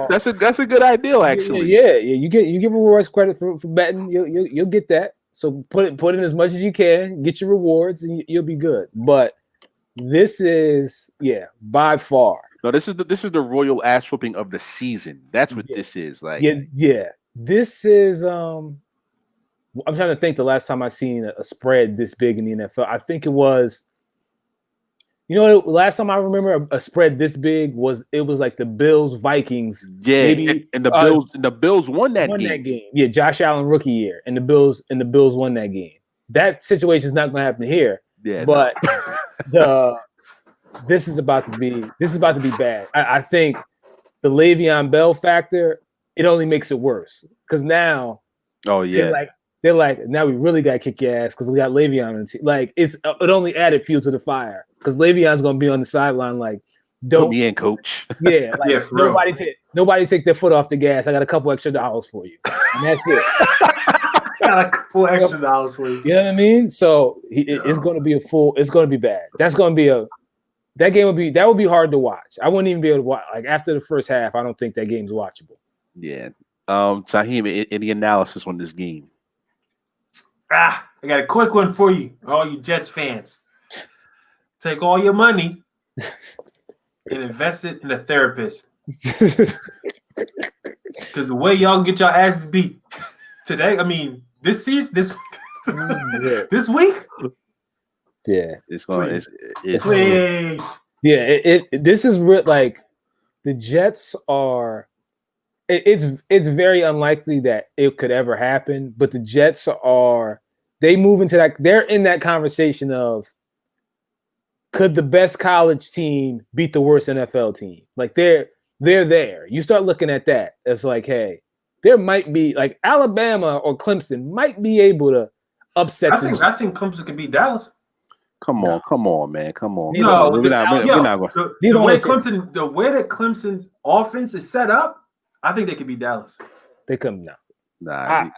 That's a good idea, actually. Yeah. You get rewards credit for betting. You'll get that. So put in as much as you can, get your rewards, and you'll be good. But this is by far. No, this is the royal ass whooping of the season. That's what this is like. Yeah. This is I'm trying to think the last time I seen a spread this big in the NFL. I think it was, last time I remember a spread this big was like the Bills Vikings. Yeah, maybe, and the Bills won that game. Yeah, Josh Allen rookie year, and the Bills won that game. That situation is not going to happen here. Yeah, but this is about to be bad. I think the Le'Veon Bell factor, it only makes it worse because now. Oh yeah. They're like, now we really got to kick your ass because we got Le'Veon on the team. Like, it only added fuel to the fire because Le'Veon's going to be on the sideline like, don't. Put me in, coach. Yeah, like, nobody take their foot off the gas. I got a couple extra dollars for you. And that's it. Got a couple extra dollars for you. You know what I mean? So it's going to be it's going to be bad. That's going to be that would be hard to watch. I wouldn't even be able to watch. Like, after the first half, I don't think that game's watchable. Yeah. Tahim, any analysis on this game? I got a quick one for you, all you Jets fans. Take all your money and invest it in a therapist. Because the way y'all get your asses beat today, I mean, this season, this week. Yeah, it's going. Please. Yeah, this is like the Jets are. It's very unlikely that it could ever happen, but the Jets they move into that. They're in that conversation of, could the best college team beat the worst NFL team? Like, they're there. You start looking at that. It's like, hey, there might be like Alabama or Clemson might be able to upset. I think Clemson could beat Dallas. Come on, man. Come on. No, we're not going. The way that Clemson's offense is set up, I think they could beat Dallas. They come now. Nah,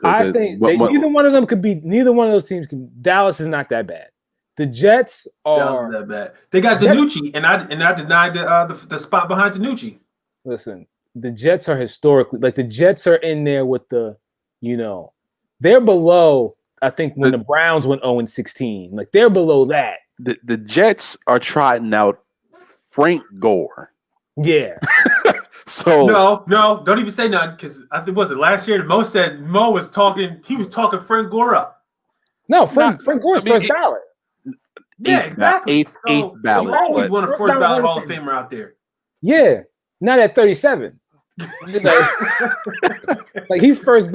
I think neither one of them could be. Neither one of those teams can. Dallas is not that bad. The Jets are that bad. They got DiNucci, and I denied the spot behind DiNucci. Listen, the Jets are historically the Jets are in there with the, they're below. I think when the Browns went 0-16, like they're below that. The Jets are trotting out Frank Gore. Yeah. So no, don't even say nothing because I think last year Mo was talking. He was talking Frank Gore up. No, Frank Gore's first dollar. Yeah, exactly. Eighth So, ballot. you always But want a First first ballot ballot Hall Hall of of Famer out there. Yeah, not at 37. Like he's first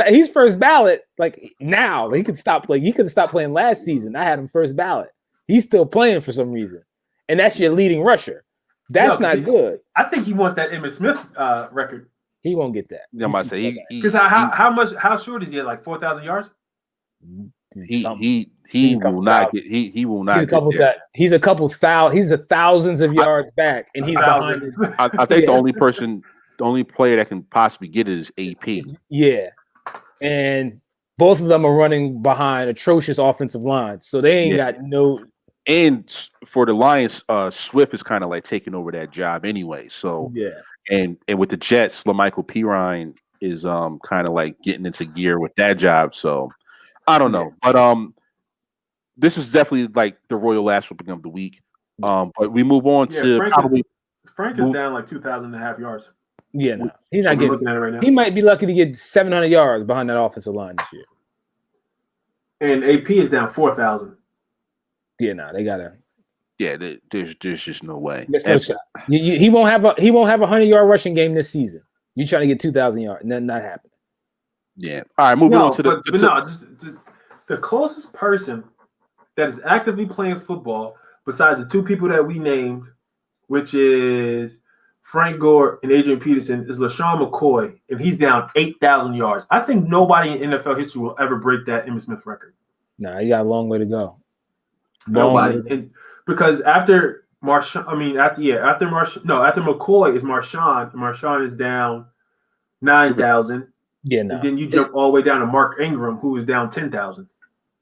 ballot. Like now, he could stop. Like he could stop playing last season. I had him first ballot. He's still playing for some reason, and that's your leading rusher. That's No, not good. I think he wants that Emmitt Smith record. He won't get that. I'm about to say Because how short is he at? Like 4,000 yards? he will not get he will not get there. He's a couple thousand. He's thousands of yards back, and he's behind his. I think the only player that can possibly get it is AP. Yeah, and both of them are running behind atrocious offensive lines, so they ain't got no. And for the Lions, Swift is kind of like taking over that job anyway. So and with the Jets, LaMichael Pirine is kind of like getting into gear with that job. So I don't know, but this is definitely like the royal last whipping of the week. But we move on to Frank is down like 2,500 yards. Yeah, no, he's not getting. Looking at it right now. He might be lucky to get 700 yards behind that offensive line this year. And AP is down 4,000. Yeah, no, they gotta. Yeah, there's just no way. There's no shot. He won't have a 100-yard rushing game this season. You trying to get 2,000 yards? Not happening. Yeah. All right, moving on to the closest person that is actively playing football, besides the two people that we named, which is Frank Gore and Adrian Peterson, is LaShawn McCoy, and he's down 8,000 yards. I think nobody in NFL history will ever break that Emmitt Smith record. Nah, he got a long way to go. Nobody, because after McCoy is Marshawn. Marshawn is down 9,000. Yeah, no. And then you jump all the way down to Mark Ingram, who is down 10,000.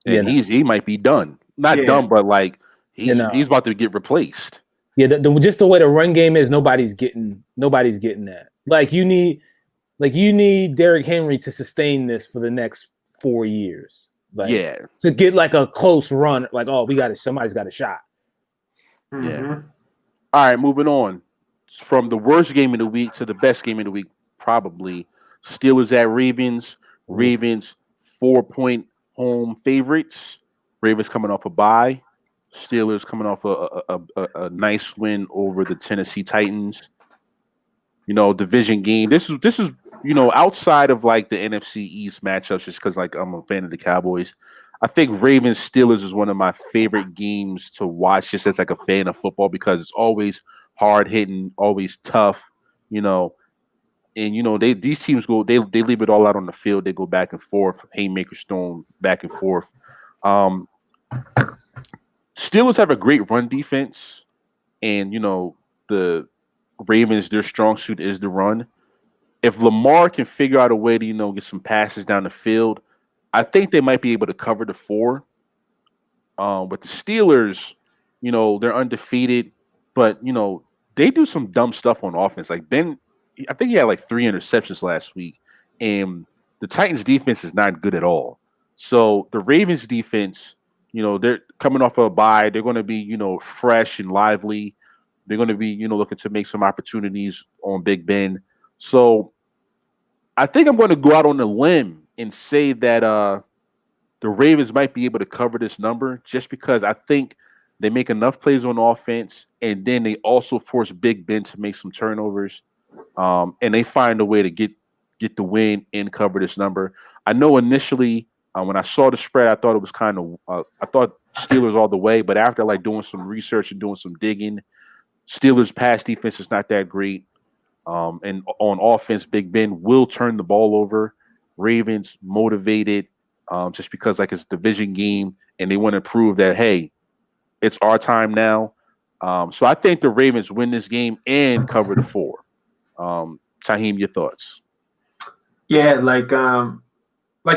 And he might be done. Not done, but like he's about to get replaced. Yeah, just the way the run game is, nobody's getting that. Like you need Derrick Henry to sustain this for the next 4 years. Like, to get like a close run, like somebody's got a shot. Mm-hmm. Yeah. All right, moving on from the worst game of the week to the best game of the week, probably Steelers at Ravens. Ravens 4-point home favorites. Ravens coming off a bye. Steelers coming off a nice win over the Tennessee Titans. Division game. This is outside of like the NFC East matchups, just because like I'm a fan of the Cowboys. I think Ravens Steelers is one of my favorite games to watch, just as like a fan of football, because it's always hard hitting, always tough, and these teams they leave it all out on the field. They go back and forth, haymakers thrown back and forth. Steelers have a great run defense, and the Ravens, their strong suit is the run. If Lamar can figure out a way to get some passes down the field, I think they might be able to cover the 4. But the Steelers, they're undefeated, but they do some dumb stuff on offense. Like Ben, I think he had like 3 interceptions last week, and the Titans defense is not good at all. So the Ravens defense, they're coming off of a bye. They're going to be, fresh and lively. They're going to be, looking to make some opportunities on Big Ben. So I think I'm going to go out on a limb and say that the Ravens might be able to cover this number, just because I think they make enough plays on offense, and then they also force Big Ben to make some turnovers, and they find a way to get the win and cover this number. I know initially when I saw the spread, I thought it was kind of I thought Steelers all the way, but after like doing some research and doing some digging, Steelers pass defense is not that great. And on offense, Big Ben will turn the ball over. Ravens motivated just because like it's a division game and they want to prove that, hey, it's our time now. So I think the Ravens win this game and cover the 4. Taheem, your thoughts? Yeah, like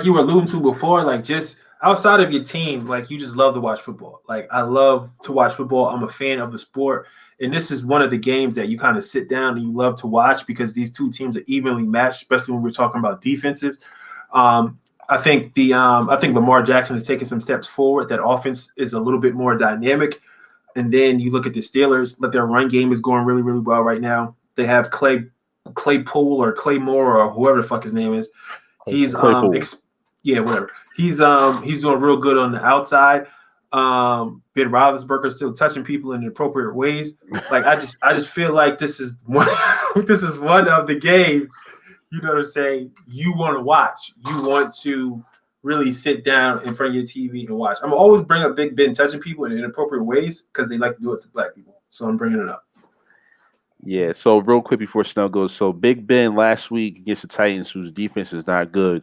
you were alluding to before, like just outside of your team, like you just love to watch football. Like I love to watch football. I'm a fan of the sport. And this is one of the games that you kind of sit down and you love to watch because these two teams are evenly matched, especially when we're talking about defensive. I think Lamar Jackson is taking some steps forward. That offense is a little bit more dynamic. And then you look at the Steelers, their run game is going really, really well right now. They have Claypool or Claymore or whoever the fuck his name is. He's whatever. He's doing real good on the outside. Ben Roethlisberger still touching people in appropriate ways. Like I just feel like this is one of the games. You know what I'm saying? You want to watch. You want to really sit down in front of your TV and watch. I'm always bring up Big Ben touching people in inappropriate ways because they like to do it to black people. So I'm bringing it up. Yeah. So real quick before Snell goes, so Big Ben last week against the Titans, whose defense is not good,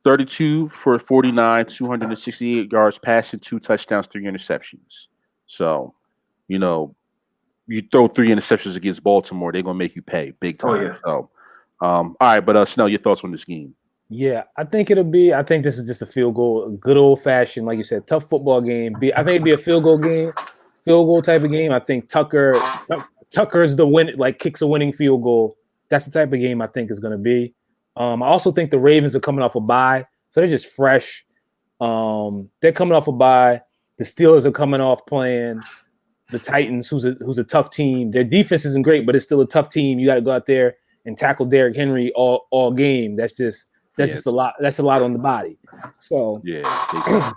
32 for 49, 268 yards passing, 2 touchdowns, 3 interceptions. So, you know, you throw 3 interceptions against Baltimore, they're gonna make you pay big time. Oh, yeah. So, all right, but Snell, your thoughts on this game? Yeah, I think this is just a field goal, a good old fashioned, like you said, tough football game. I think it'd be a field goal type of game. I think Tucker's the win, like kicks a winning field goal. That's the type of game I think is going to be. I also think the Ravens are coming off a bye, so they're just fresh. They're coming off a bye. The Steelers are coming off playing the Titans, who's a tough team. Their defense isn't great, but it's still a tough team. You got to go out there and tackle Derrick Henry all game. That's just a lot. That's a lot on the body. So yeah.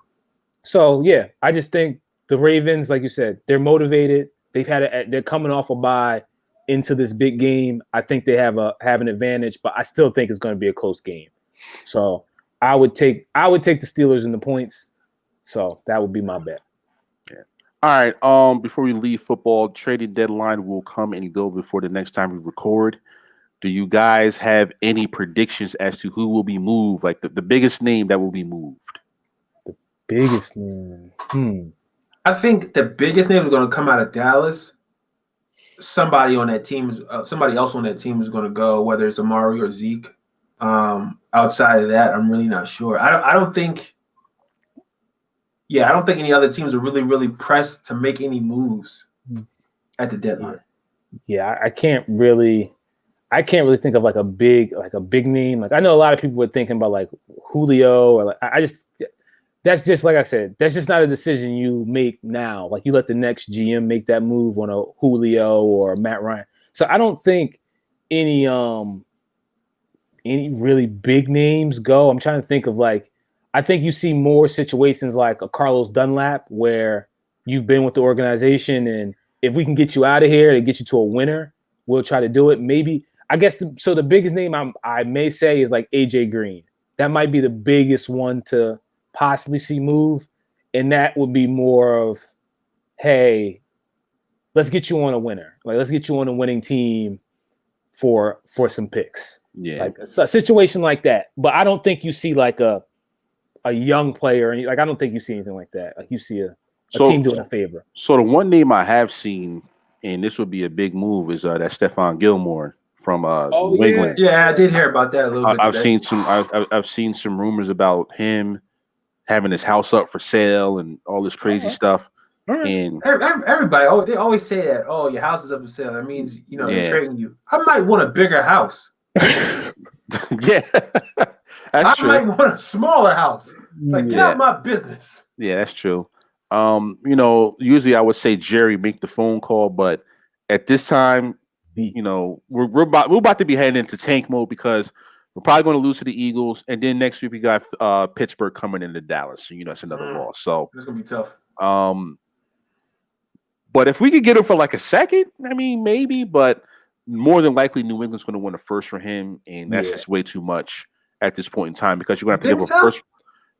So yeah, I just think the Ravens, like you said, they're motivated. They're coming off a bye into this big game. I think they have an advantage, but I still think it's going to be a close game. So I would take the Steelers in the points. So that would be my bet. Yeah. All right. Before we leave football, trading deadline will come and go before the next time we record. Do you guys have any predictions as to who will be moved? Like the biggest name that will be moved? The biggest name. I think the biggest name is going to come out of Dallas. Somebody else on that team is going to go, whether it's Amari or Zeke. Outside of that, I'm really not sure. I don't think any other teams are really, really pressed to make any moves at the deadline. Yeah, I can't really think of like a big name. Like I know a lot of people were thinking about like Julio or like that's just like I said, that's just not a decision you make now. Like you let the next GM make that move on a Julio or Matt Ryan. So I don't think any really big names go. I'm trying to think of like, I think you see more situations like a Carlos Dunlap where you've been with the organization and if we can get you out of here and get you to a winner, we'll try to do it. Maybe I guess so. The biggest name I may say is like AJ Green. That might be the biggest one to possibly see move, and that would be more of, hey, let's get you on a winner. Like let's get you on a winning team for some picks. Yeah, like a situation like that. But I don't think you see like a young player, and like I don't think you see anything like that. Like you see a team doing a favor. So the one name I have seen, and this would be a big move, is that Stephon Gilmore from New England. Yeah, I did hear about that a little bit. I've seen some rumors about him having his house up for sale and all this crazy stuff. And everybody, they always say that. Oh, your house is up for sale. That means they're trading you. I might want a bigger house. Yeah, that's true. I might want a smaller house. Like get out of my business. Yeah, that's true. Usually I would say Jerry make the phone call, but at this time, we're about to be heading into tank mode because we're probably going to lose to the Eagles, and then next week we got Pittsburgh coming into Dallas. So that's another loss. So it's gonna be tough. But if we could get him for like a second, I mean, maybe, but more than likely New England's going to win a first for him, and that's just way too much at this point in time because you're going to have to give a first.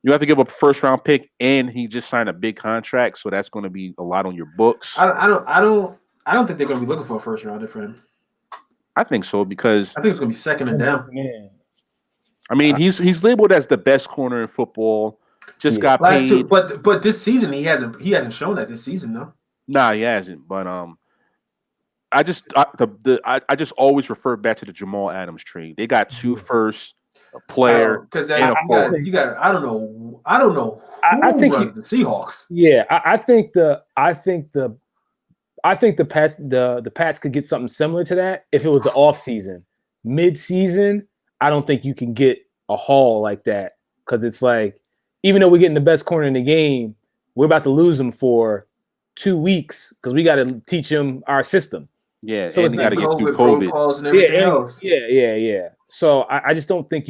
You have to give up a first round pick, and he just signed a big contract, so that's going to be a lot on your books. I don't think they're going to be looking for a first rounder for him. I think so because I think it's going to be second and down. Yeah. I mean, he's labeled as the best corner in football. Just got paid, but this season he hasn't shown that this season though. Nah, he hasn't. But I just always refer back to the Jamal Adams trade. They got 2 firsts, a player, because I don't know. I think the Seahawks. Yeah, I think the Pats could get something similar to that if it was the off season. Mid season, I don't think you can get a haul like that because it's like even though we're getting the best corner in the game, we're about to lose him for 2 weeks because we got to teach him our system. Yeah, so and you got to get through COVID. And everything else. Yeah. So I just don't think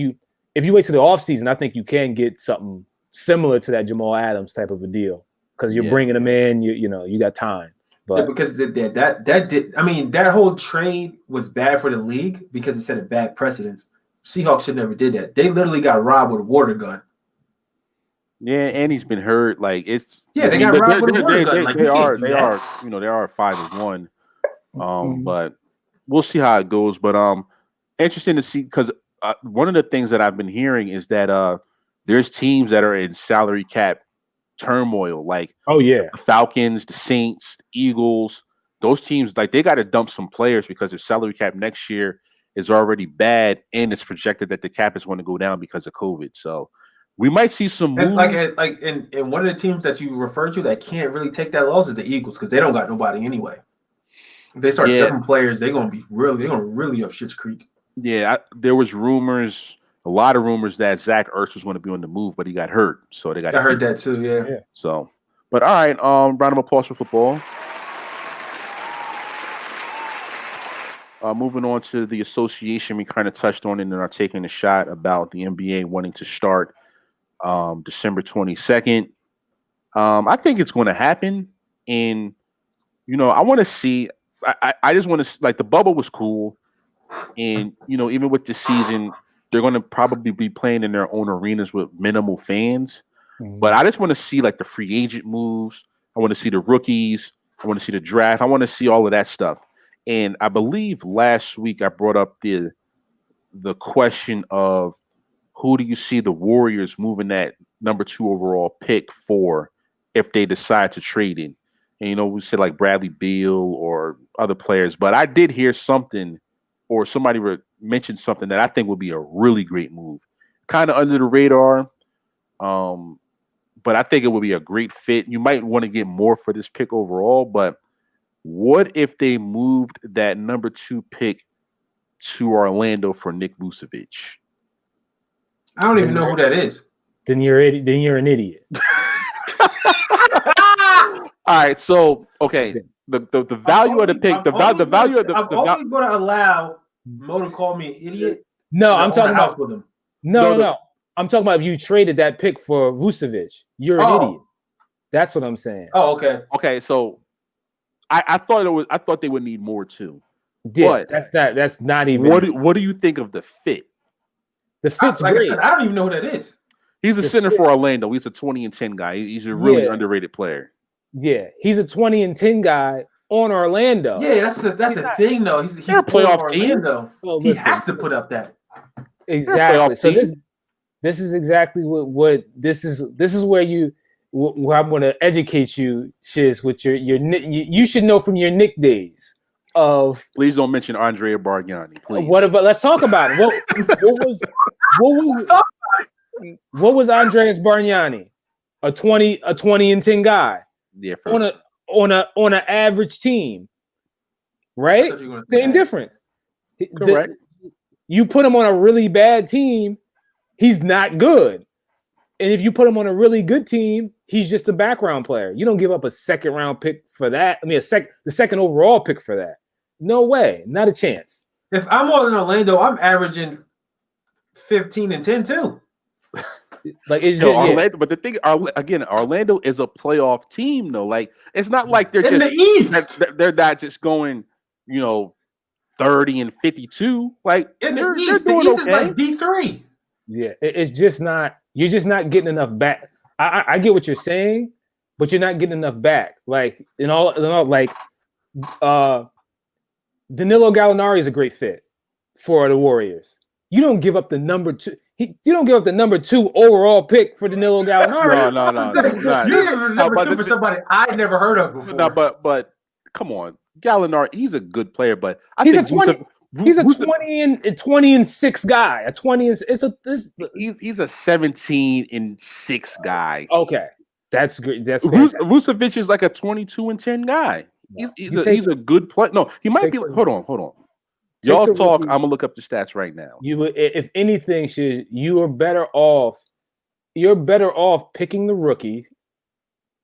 if you wait till the offseason, I think you can get something similar to that Jamal Adams type of a deal. because you're Yeah. bringing them in. You got time. Yeah, But because that did. I mean, that whole trade was bad for the league because it set a bad precedence. Seahawks should never did that. They literally got robbed with a water gun. Yeah, and he's been hurt. Like it's Yeah, they got robbed with a water gun. Like, they you are can't do they that. are they are 5-1. Mhm. But we'll see how it goes. But interesting to see because one of the things that I've been hearing is that there's teams that are in salary cap turmoil, like oh yeah, the Falcons, the Saints, the Eagles. Those teams, like they got to dump some players because their salary cap next year is already bad, and it's projected that the cap is going to go down because of COVID. So we might see some And moves. and one of the teams that you refer to that can't really take that loss is the Eagles because they don't got nobody anyway. If they start Yeah. dumping players, they're gonna really up Shit's Creek. Yeah, there was a lot of rumors that Zach Ertz was going to be on the move, but he got hurt, so they got. I heard that too. Yeah. Yeah. So, but all right, round of applause for football. Moving on to the association, we kind of touched on it in our taking a shot about the NBA wanting to start December 22nd. I think it's going to happen, and I want to see. I just want to like the bubble was cool, and even with this season, they're going to probably be playing in their own arenas with minimal fans. Mhm. But I just want to see like the free agent moves. I want to see the rookies. I want to see the draft. I want to see all of that stuff. And I believe last week I brought up the question of who do you see the Warriors moving that number 2 overall pick for if they decide to trade in? And we said like Bradley Beal or other players, but I did hear something or somebody mentioned something that I think would be a really great move. Kind of under the radar. But I think it would be a great fit. You might want to get more for this pick overall, but what if they moved that number 2 pick to Orlando for Nick Vucevic? I don't even know who that is. Then you're an idiot. All right, so okay, the value of the pick, the value of the I'm only going to allow Mo to call me an idiot. No, I'm talking house about with him. no. I'm talking about if you traded that pick for Vucevic, you're an idiot. That's what I'm saying. Oh, okay. Okay, so I thought they would need more too. Yeah, But that's not even. What do you think of the fit? The fit's Like great. I said, I don't even know who that is. He's a center for Orlando. He's a 20-10 guy. He's a really underrated player. Yeah, he's a 20-10 guy on Orlando. Yeah, that's the thing though. He's They're a playoff team. Well, He listen, has to put up that. exactly. So team. this is exactly what this is where where I'm going to educate you, Shiz, with your you should know from your Nick days of. Please don't mention Andrea Bargnani. Please. What about? Let's talk about it. What was Andreas Bargnani? A 20-10 guy. Yeah. On an average team, right? Same difference. Correct. You put him on a really bad team, he's not good. And if you put him on a really good team, he's just a background player. You don't give up a second round pick for that. I mean, the second overall pick for that. No way, not a chance. If I'm on in Orlando, I'm averaging 15 and 10 too. Like it's Yo, just Orlando, but the thing again, Orlando is a playoff team, though. Like it's not like they're in just the East. they're not just going, 30 and 52. Like In they're the East, doing the East okay. is like D3. Yeah, it's just not. You're just not getting enough back. I get what you're saying, but you're not getting enough back. Like like Danilo Gallinari is a great fit for the Warriors. You don't give up the number 2. You don't give up the number 2 overall pick for Danilo Gallinari. No. You're giving number 2 for somebody I never heard of before. No, but come on, Gallinari. He's a good player, but He's a 20-6 guy. A 20 and he's a 17-6 guy. Okay, that's great. That's Vucevic is like a 22-10 guy. He's a good player. No, he might be like. Hold on. Y'all talk. I'm gonna look up the stats right now. If anything, you are better off. You're better off picking the rookie,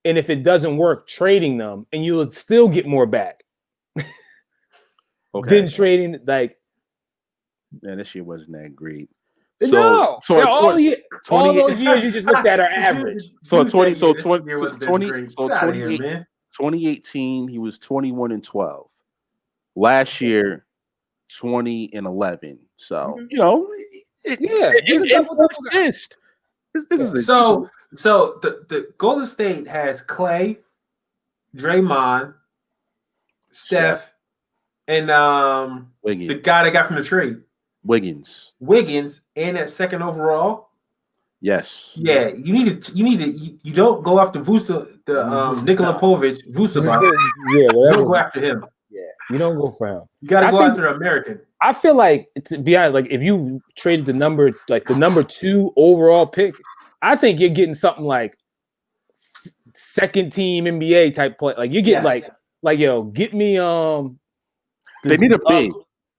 and if it doesn't work, trading them, and you would still get more back. Okay. Than trading like. Man, this shit wasn't that great. No. So Now, all 20 those years you just looked at are average. So You 20 said, so this 20 year so wasn't 20 great. so Get outta here, 28 man. 2018 he was 21-12. Last year 20-11. So, Mhm. you know, Yeah, he's a it double-double guy. assist. This is a So the Golden State has Clay, Draymond, Steph, and the Wiggins. guy they got from the trade, Wiggins. Wiggins, and at second overall. Yes. Yeah, you don't go after Nikola Jovic, Vucevic. Yeah, You whatever. don't go after him. Yeah, you don't go for him. You got to I go think- after American. I feel like, to be honest, like if you traded the number 2 overall pick, I think you're getting something like second team NBA type play. Like you get Yes. like yo, get me They need a big.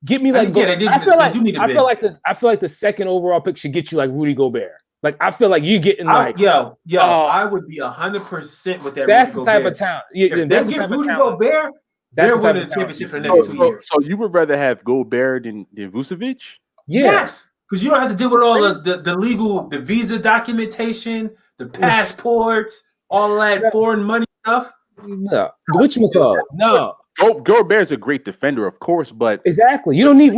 Get me like Yeah, they I feel like do need a I big. feel like the second overall pick should get you like Rudy Gobert. Like I feel like you getting like I would be 100% with that. that's Rudy the type Gobert. of talent. If Yeah, they that's the get type of Rudy talent. Gobert, That's they're the type winning of the talent. championship for the next 2 years. So you would rather have Gobert than Vucevic? Yeah. Yes, because you don't have to deal with all the legal, the visa documentation, the passports, all that foreign money stuff. No. Whatchamacallit? No. Gobert's a great defender, of course, but Exactly. You don't need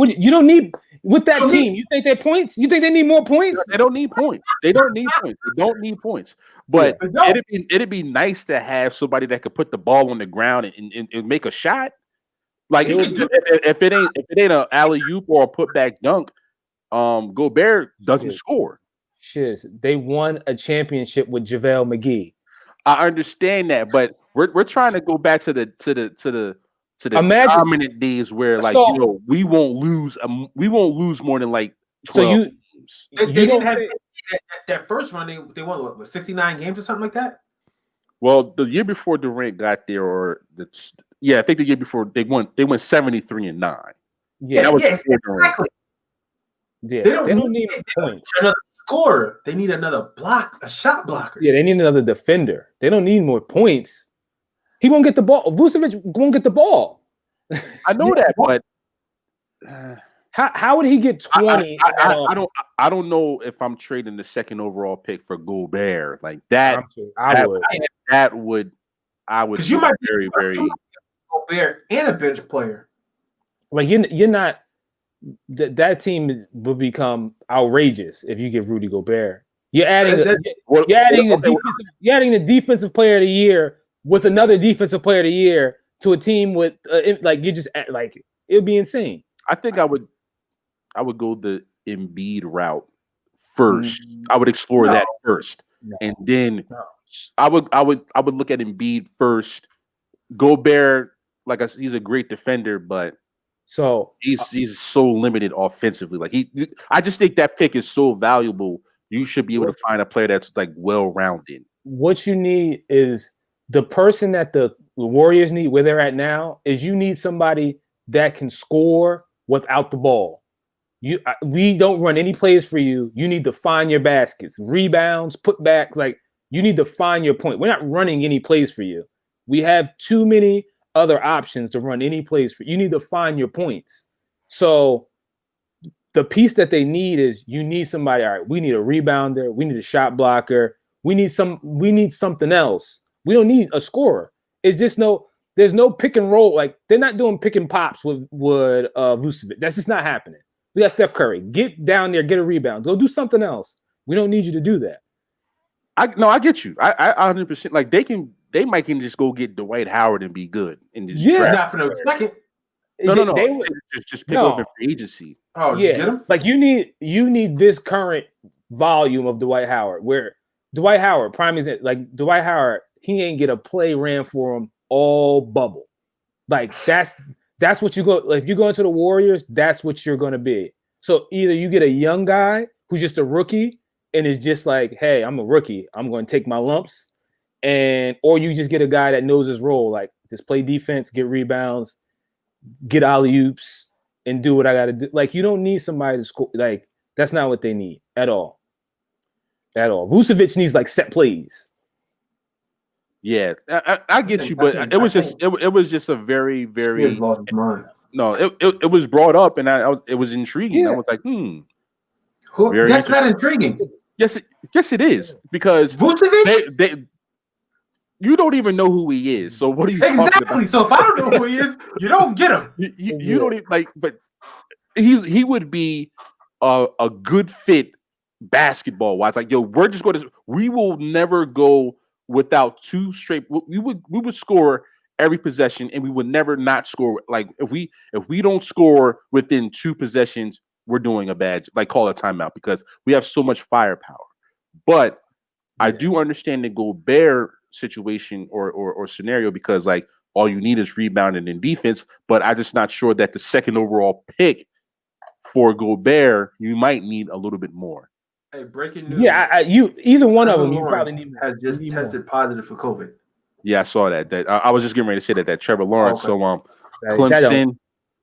with that team. You think they're points? You think they need more points? they don't need points. They don't need points. But They don't. it'd be nice to have somebody that could put the ball on the ground and make a shot. Like if it ain't an alley oop or a putback dunk, Gobert doesn't score. Shiz, they won a championship with JaVale McGee. I understand that, but we're trying to go back to the Imagine- dominant days where we won't lose more than like 12 games. They You didn't don't have think- that first run. They won what, 69 games or something like that. Well, the year before Durant got there, I think the year before they won 73-9. Yeah, that was yes, before Durant. exactly. yeah. They don't need points. Another scorer. They need another a shot blocker. Yeah, they need another defender. They don't need more points. He won't get the ball. Vucevic won't get the ball. I know that, but How would he get 20? I don't know if I'm trading the second overall pick for Gobert like that. I would. I would. Because you might be very. Gobert and a bench player. Like you're not. That team would become outrageous if you give Rudy Gobert. You're adding the defensive player of the year with another defensive player of the year to a team with you just like it would be insane. I think I would go the Embiid route first. I would explore that first, and then I would look at Embiid first. Gobert, like I said, he's a great defender, but so he's so limited offensively. Like I just think that pick is so valuable. You should be able to find a player that's like well-rounded. What you need is the person that the Warriors need where they're at now is you need somebody that can score without the ball. We don't run any plays for you. You need to find your baskets, rebounds, putbacks. Like you need to find your point. We're not running any plays for you. We have too many other options to run any plays for you. You need to find your points. So the piece that they need is you need somebody. All right, we need a rebounder. We need a shot blocker. We need something else. We don't need a scorer. It's just there's no pick and roll. Like they're not doing pick and pops with Vucevic. That's just not happening. We got Steph Curry. Get down there, get a rebound. Go do something else. We don't need you to do that. I get you. I 100% like they might can just go get Dwight Howard and be good and just draft. Not for no second. No. They would, just pick up in free agency. Oh, yeah. Get him? Like you need this current volume of Dwight Howard. Where Dwight Howard, prime example, like Dwight Howard, he ain't get a play ran for him all bubble. Like that's what you go. Like if you go into the Warriors, that's what you're going to be. So either you get a young guy who's just a rookie and is just like, hey, I'm a rookie. I'm going to take my lumps. Or you just get a guy that knows his role, like just play defense, get rebounds, get alley-oops, and do what I got to do. Like you don't need somebody to score. Like that's not what they need at all. At all. Vucevic needs like set plays. Yeah, I get you, but it was just a very, very lost his mind. no. It was brought up, and it was intriguing. Yeah. I was like, Very That's not interesting. intriguing. Yes, it is because Vucevic? they you don't even know who he is. So what are you talking Exactly. about? So if I don't know who he is, you don't get him. You don't even like, but he would be a good fit basketball wise. Like, yo, we will never go without two straight. We would score every possession, and we would never not score. Like if we don't score within two possessions, we're doing a bad, like, call a timeout because we have so much firepower. But I do understand the Gobert situation or scenario because, like, all you need is rebounding and defense. But I'm just not sure that the second overall pick for Gobert, you might need a little bit more. Hey, breaking news. Yeah, you either one of Trevor them, you Lawrence probably need more. has just You need more. tested positive for COVID. Yeah, I saw that. I was just getting ready to say that Trevor Lawrence. Okay. So That Clemson.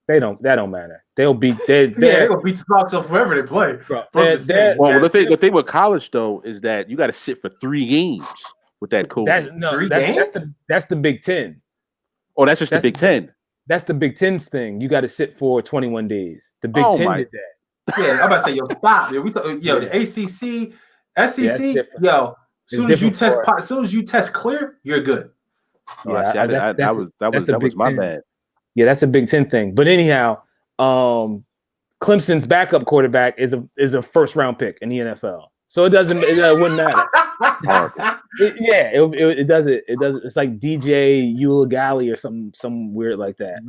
that don't matter. They'll beat. They're Gonna beat the Sparks up whoever they play. Bro, I'm just saying. Well, the thing with college though is that you got to sit for 3 games with that COVID. That's the Big Ten. Oh, that's just the Big Ten. That's the Big Ten's thing. You got to sit for 21 days. The Big Ten did that. Yeah, I'm about to say, yo, stop. The ACC, SEC, yo. As soon as you test clear, you're good. Yeah, that was my bad. Yeah, that's a Big Ten thing. But anyhow, Clemson's backup quarterback is a first round pick in the NFL, so it wouldn't matter. It doesn't. It's like DJ Uiagalelei or something weird like that.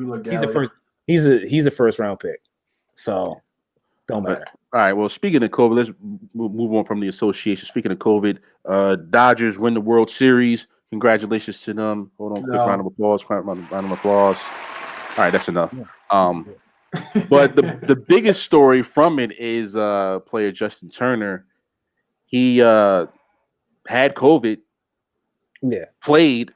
He's a first round pick, so don't matter. All right. Well, speaking of COVID, let's move on from the association. Speaking of COVID, Dodgers win the World Series. Congratulations to them. Hold on, quick round of applause. All right, that's enough. But the biggest story from it is player Justin Turner. He had COVID. Yeah. Played.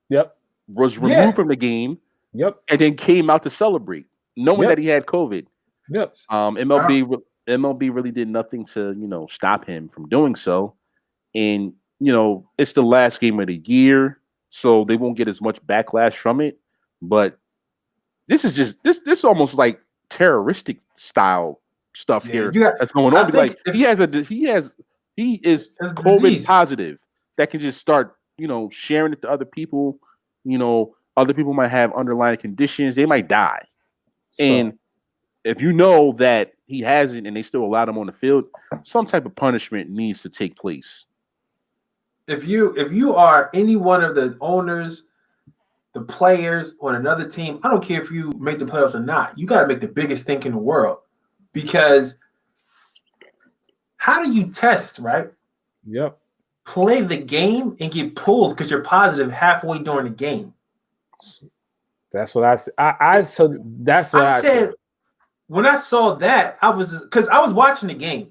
Yep. Was removed from the game. Yep. And then came out to celebrate, knowing that he had COVID. Yep. MLB really did nothing to stop him from doing so, and it's the last game of the year, so they won't get as much backlash from it. But this is just this almost like terroristic style stuff here that's going on. Like he is COVID disease. Positive that can just start sharing it to other people. Other people might have underlying conditions; they might die, and if you know that he hasn't and they still allowed him on the field, some type of punishment needs to take place. If you are any one of the owners, the players on another team, I don't care if you make the playoffs or not, you got to make the biggest thing in the world. Because how do you test, right? Yep. Play the game and get pulled because you're positive halfway during the game. That's what I said. When I saw that, I was watching the game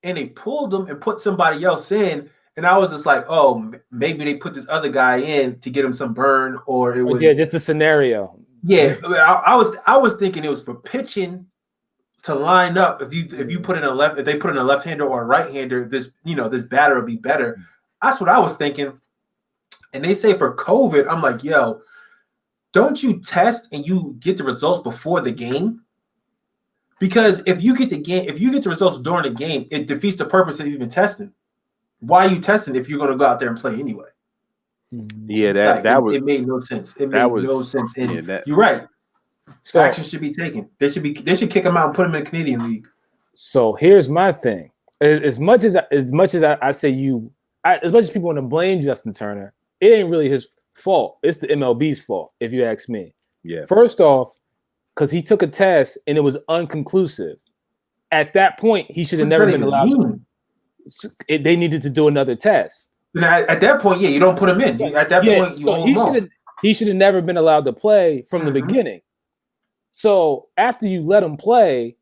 and they pulled them and put somebody else in, and I was just like, oh, maybe they put this other guy in to get him some burn, or it was just a scenario. Yeah, I was thinking it was for pitching to line up. If they put in a left-hander or a right-hander, this batter will be better. That's what I was thinking. And they say for COVID, I'm like, yo, don't you test and you get the results before the game? Because if you get the results during the game, it defeats the purpose of even testing. Why are you testing if you're going to go out there and play anyway? Yeah, it made no sense. It made no sense. And you're right. So action should be taken. They should kick him out and put him in the Canadian League. So here's my thing. As much as I say as much as people want to blame Justin Turner, it ain't really his fault. It's the MLB's fault, if you ask me. Yeah. First off, because he took a test and it was unconclusive. At that point, he should have never been allowed. They needed to do another test. At that point, you don't put him in. At that point, you hold him off. He should have never been allowed to play from the beginning. So after you let him play,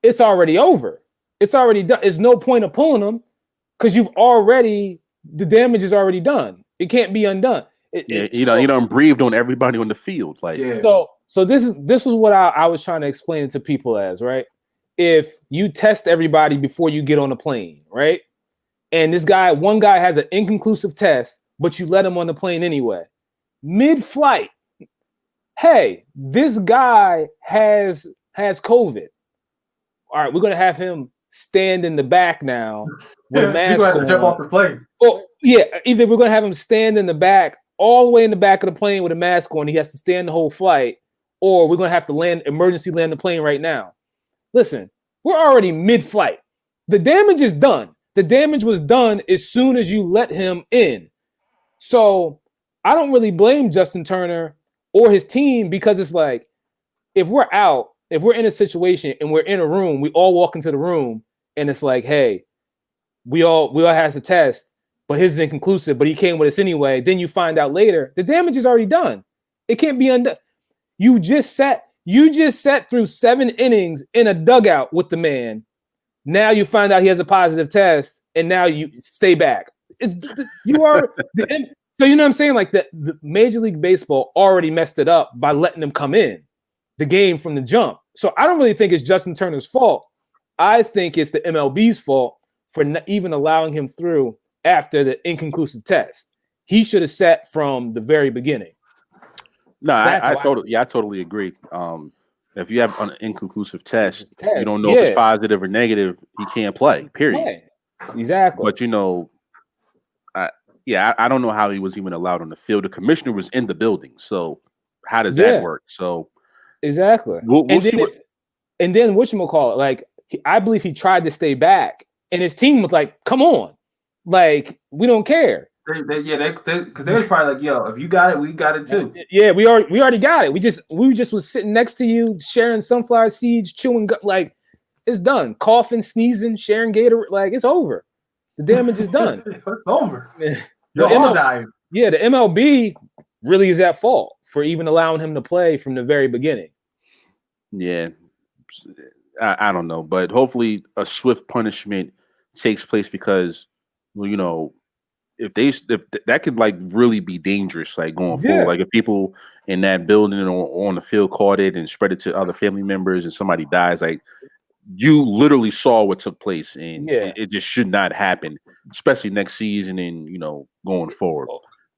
it's already over. It's already done. There's no point of pulling him because the damage is already done. It can't be undone. You done breathed on everybody on the field. So this is what I was trying to explain it to people as, right? If you test everybody before you get on the plane, right? And one guy has an inconclusive test, but you let him on the plane anyway. Mid-flight, hey, this guy has COVID. All right, we're gonna have him stand in the back now with a You're mask gonna have to jump on. off the plane. Oh, yeah, either we're gonna have him stand in the back, all the way in the back of the plane with a mask on. He has to stand the whole flight, or we're gonna have to emergency land the plane right now. Listen, we're already mid-flight. The damage is done. The damage was done as soon as you let him in. So I don't really blame Justin Turner or his team, because it's like, if we're in a situation and we're in a room, we all walk into the room and it's like, hey, we all has to test, but his is inconclusive, but he came with us anyway. Then you find out later the damage is already done. It can't be undone. You just sat through 7 innings in a dugout with the man. Now you find out he has a positive test, and now you stay back. So you know what I'm saying? Like the Major League Baseball already messed it up by letting them come in the game from the jump. So I don't really think it's Justin Turner's fault. I think it's the MLB's fault for even allowing him through after the inconclusive test. He should have sat from the very beginning. No, I totally agree. If you have an inconclusive test, you don't know if it's positive or negative, he can't play, period. Exactly. But, I don't know how he was even allowed on the field. The commissioner was in the building. So how does that work? So exactly. We'll see and then whatchamacallit, like, I believe he tried to stay back, and his team was like, come on. Like, we don't care. Because they was probably like, yo, if you got it, we got it too. Yeah, we already got it. We just was sitting next to you, sharing sunflower seeds, chewing like, it's done. Coughing, sneezing, sharing Gatorade, like, it's over. The damage is done. It's over. You're all dying. Yeah, the MLB really is at fault for even allowing him to play from the very beginning. Yeah, I don't know, but hopefully a swift punishment takes place, because, if that could like really be dangerous, like going forward, like if people in that building or on the field caught it and spread it to other family members and somebody dies, like, you literally saw what took place, and it just should not happen, especially next season and going forward.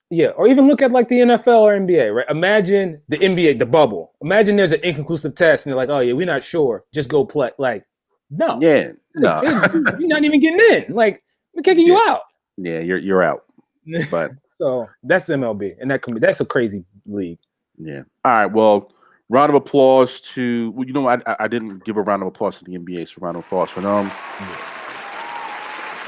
Yeah, or even look at like the NFL or NBA, right? Imagine the NBA, the bubble. Imagine there's an inconclusive test and they're like, oh yeah, we're not sure, just go play. Like, no. Yeah, no. You're not even getting in. Like, we're kicking you out. Yeah, you're out. But so that's the MLB, and that's a crazy league. Yeah. All right. Well, round of applause to I didn't give a round of applause to the NBA, so round of applause for them.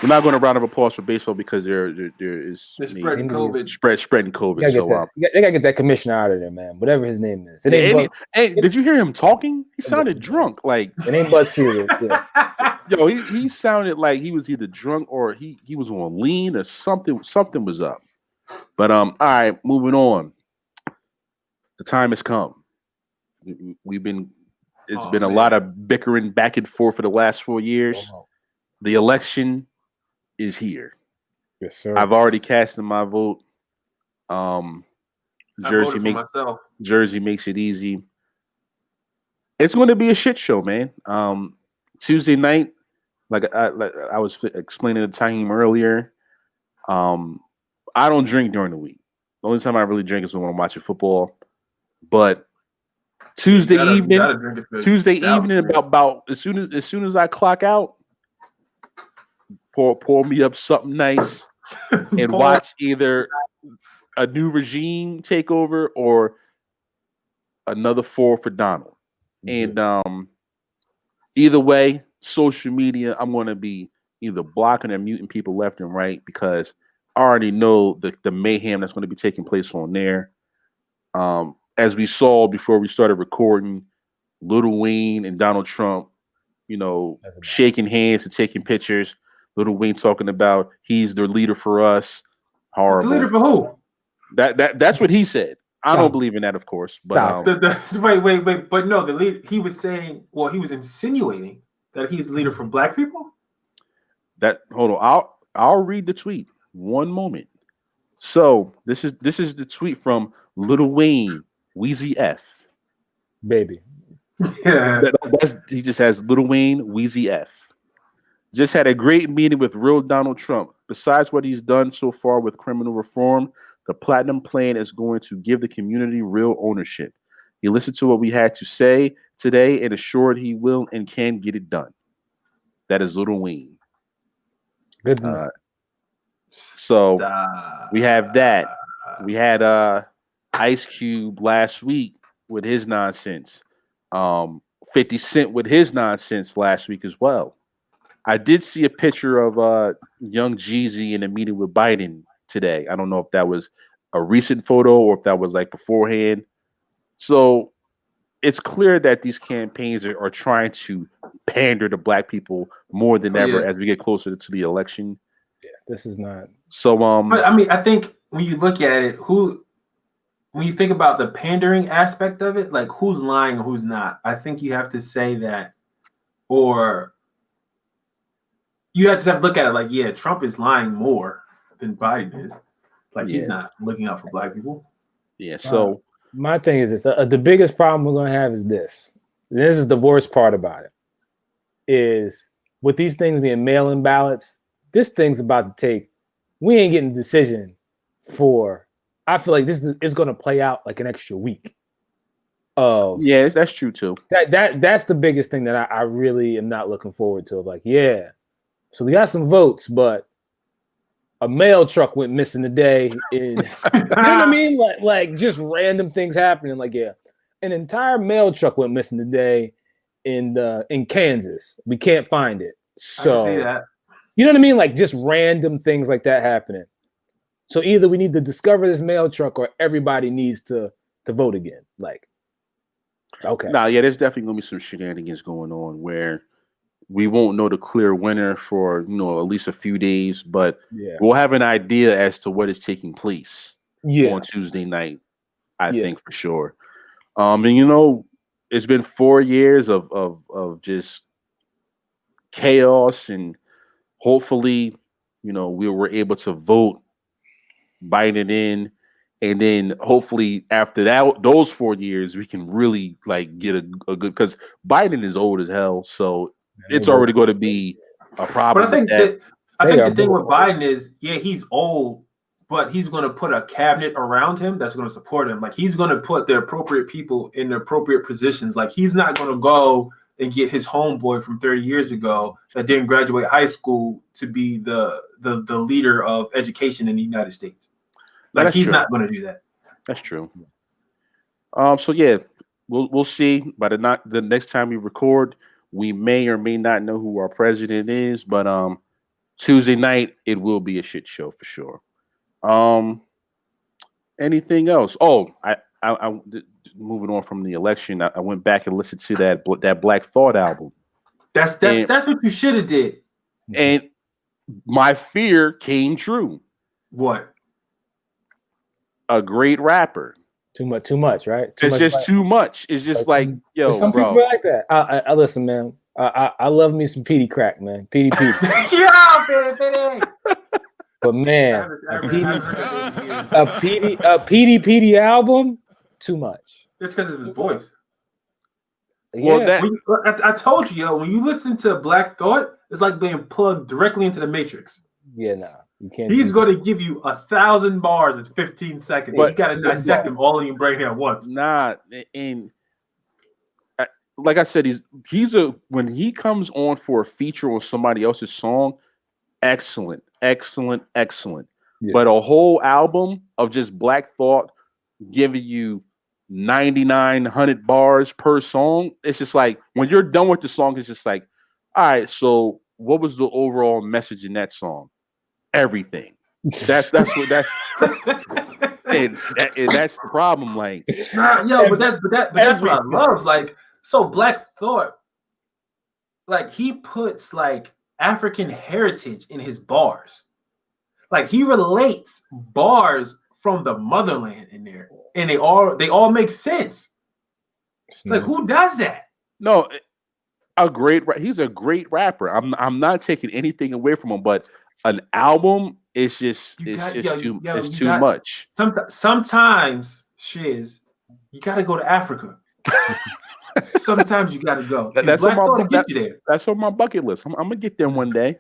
We're not going to round of applause for baseball because there is spreading COVID. Spreading COVID. They gotta get that commissioner out of there, man. Whatever his name is. Did you hear him talking? He sounded drunk. Like, it ain't Bud Selig. Yeah. Yo, he sounded like he was either drunk or he was on lean or something. Something was up. But all right, moving on. The time has come. It's been a lot of bickering back and forth for the last 4 years. The election is here. Yes, sir. I've already casted my vote. Jersey makes it easy. It's going to be a shit show, man. Tuesday night, like I was explaining to Taheem earlier, I don't drink during the week. The only time I really drink is when I'm watching football. But Tuesday evening, about as soon as I clock out, pour me up something nice and watch either a new regime take over or another 4 for Donald. And either way, social media, I'm going to be either blocking or muting people left and right, because I already know the mayhem that's going to be taking place on there. As we saw before we started recording, Lil Wayne and Donald Trump, shaking hands and taking pictures. Lil Wayne talking about he's the leader for us. Horrible. The leader for who? That's what he said. I don't believe in that, of course. But wait. But no, the leader. He was saying. Well, he was insinuating that he's the leader for Black people. Hold on. I'll read the tweet. One moment. So this is the tweet from Lil Wayne, Weezy F. Baby. Yeah. He just has Lil Wayne, Weezy F. Just had a great meeting with real Donald Trump. Besides what he's done so far with criminal reform, the Platinum Plan is going to give the community real ownership. He listened to what we had to say today and assured he will and can get it done. That is Lil Wayne. Good to know. So we have that. We had Ice Cube last week with his nonsense. 50 Cent with his nonsense last week as well. I did see a picture of young Jeezy in a meeting with Biden today. I don't know if that was a recent photo or if that was like beforehand. So it's clear that these campaigns are trying to pander to black people more than ever as we get closer to the election. Yeah, this is not. So but I mean, I think when you look at it, when you think about the pandering aspect of it, like who's lying and who's not, I think you have to say that, or you have to look at it like, yeah, Trump is lying more than Biden is. Like he's not looking out for black people. Yeah. So my thing is this: the biggest problem we're gonna have is this. This is the worst part about it. Is with these things being mail-in ballots, this thing's about to take. We ain't getting a decision for. I feel like this is going to play out like an extra week. Yeah, that's true too. That's the biggest thing that I really am not looking forward to. Like, yeah, so we got some votes, but a mail truck went missing today. You know what I mean? Like just random things happening. Like, yeah, an entire mail truck went missing today in Kansas. We can't find it. So I see that. You know what I mean? Like just random things like that happening. So either we need to discover this mail truck or everybody needs to vote again. Like, okay. Yeah, there's definitely gonna be some shenanigans going on where we won't know the clear winner for at least a few days, but we'll have an idea as to what is taking place on Tuesday night. I think for sure. And it's been 4 years of just chaos, and hopefully, we were able to vote Biden in, and then hopefully after those 4 years, we can really like get a good, because Biden is old as hell, so it's already going to be a problem. But I think the thing with Biden is, he's old, but he's going to put a cabinet around him that's going to support him. Like he's going to put the appropriate people in the appropriate positions. Like he's not going to go and get his homeboy from 30 years ago that didn't graduate high school to be the leader of education in the United States. Like he's not going to do that. That's true. So yeah, we'll see. By the next time we record, we may or may not know who our president is, but Tuesday night it will be a shit show for sure. Anything else? Oh, I moving on from the election, I went back and listened to that Black Thought album. That's what you should have did. And my fear came true. What? A great rapper. Too much, right? Too much. It's just like, yo, some bro. people like that. I listen, man. I love me some Petey Crack, man. Petey. Yeah, Petey. But man, a Petey album, too much. It's because of his voice. Yeah. I told you, when you listen to Black Thought, it's like being plugged directly into the Matrix. Yeah, nah. You can't. He's going to give you 1,000 bars in 15 seconds. But you got to dissect them all in your brain at once. Nah, and like I said, when he comes on for a feature on somebody else's song, excellent. Yeah. But a whole album of just Black Thought giving you 9,900 bars per song, it's just like when you're done with the song, it's just like, all right, so what was the overall message in that song? Everything. That's what that and that's the problem. Like, but that's what I love. Like, so Black Thought, like he puts like African heritage in his bars. Like he relates bars from the motherland in there, and they all make sense. Like who does that? No, he's a great rapper. I'm not taking anything away from him, but an album is just too much. Sometimes, Shiz, you gotta go to Africa. Sometimes you gotta go. That's on my bucket list. I'm gonna get there one day.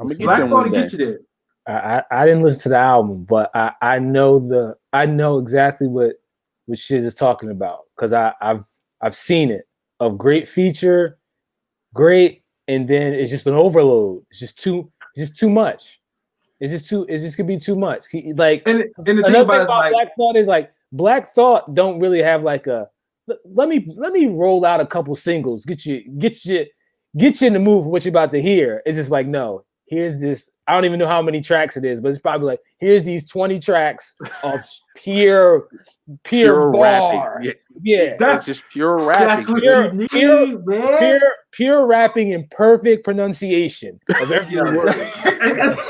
Get you there. I didn't listen to the album, but I know exactly what Shiz is talking about because I've seen it. A great feature, great and then it's just an overload. It's just too much. It's just gonna be too much. And the thing Another thing about about Black Thought is like Black Thought don't really have like a let me roll out a couple singles, get you in the mood for what you're about to hear. It's just like, no, here's this. I don't even know how many tracks it is, but it's probably like, here's these 20 tracks of pure bar. rapping. Yeah. That's just pure rapping. That's what you need, man. Pure rapping and perfect pronunciation of every word.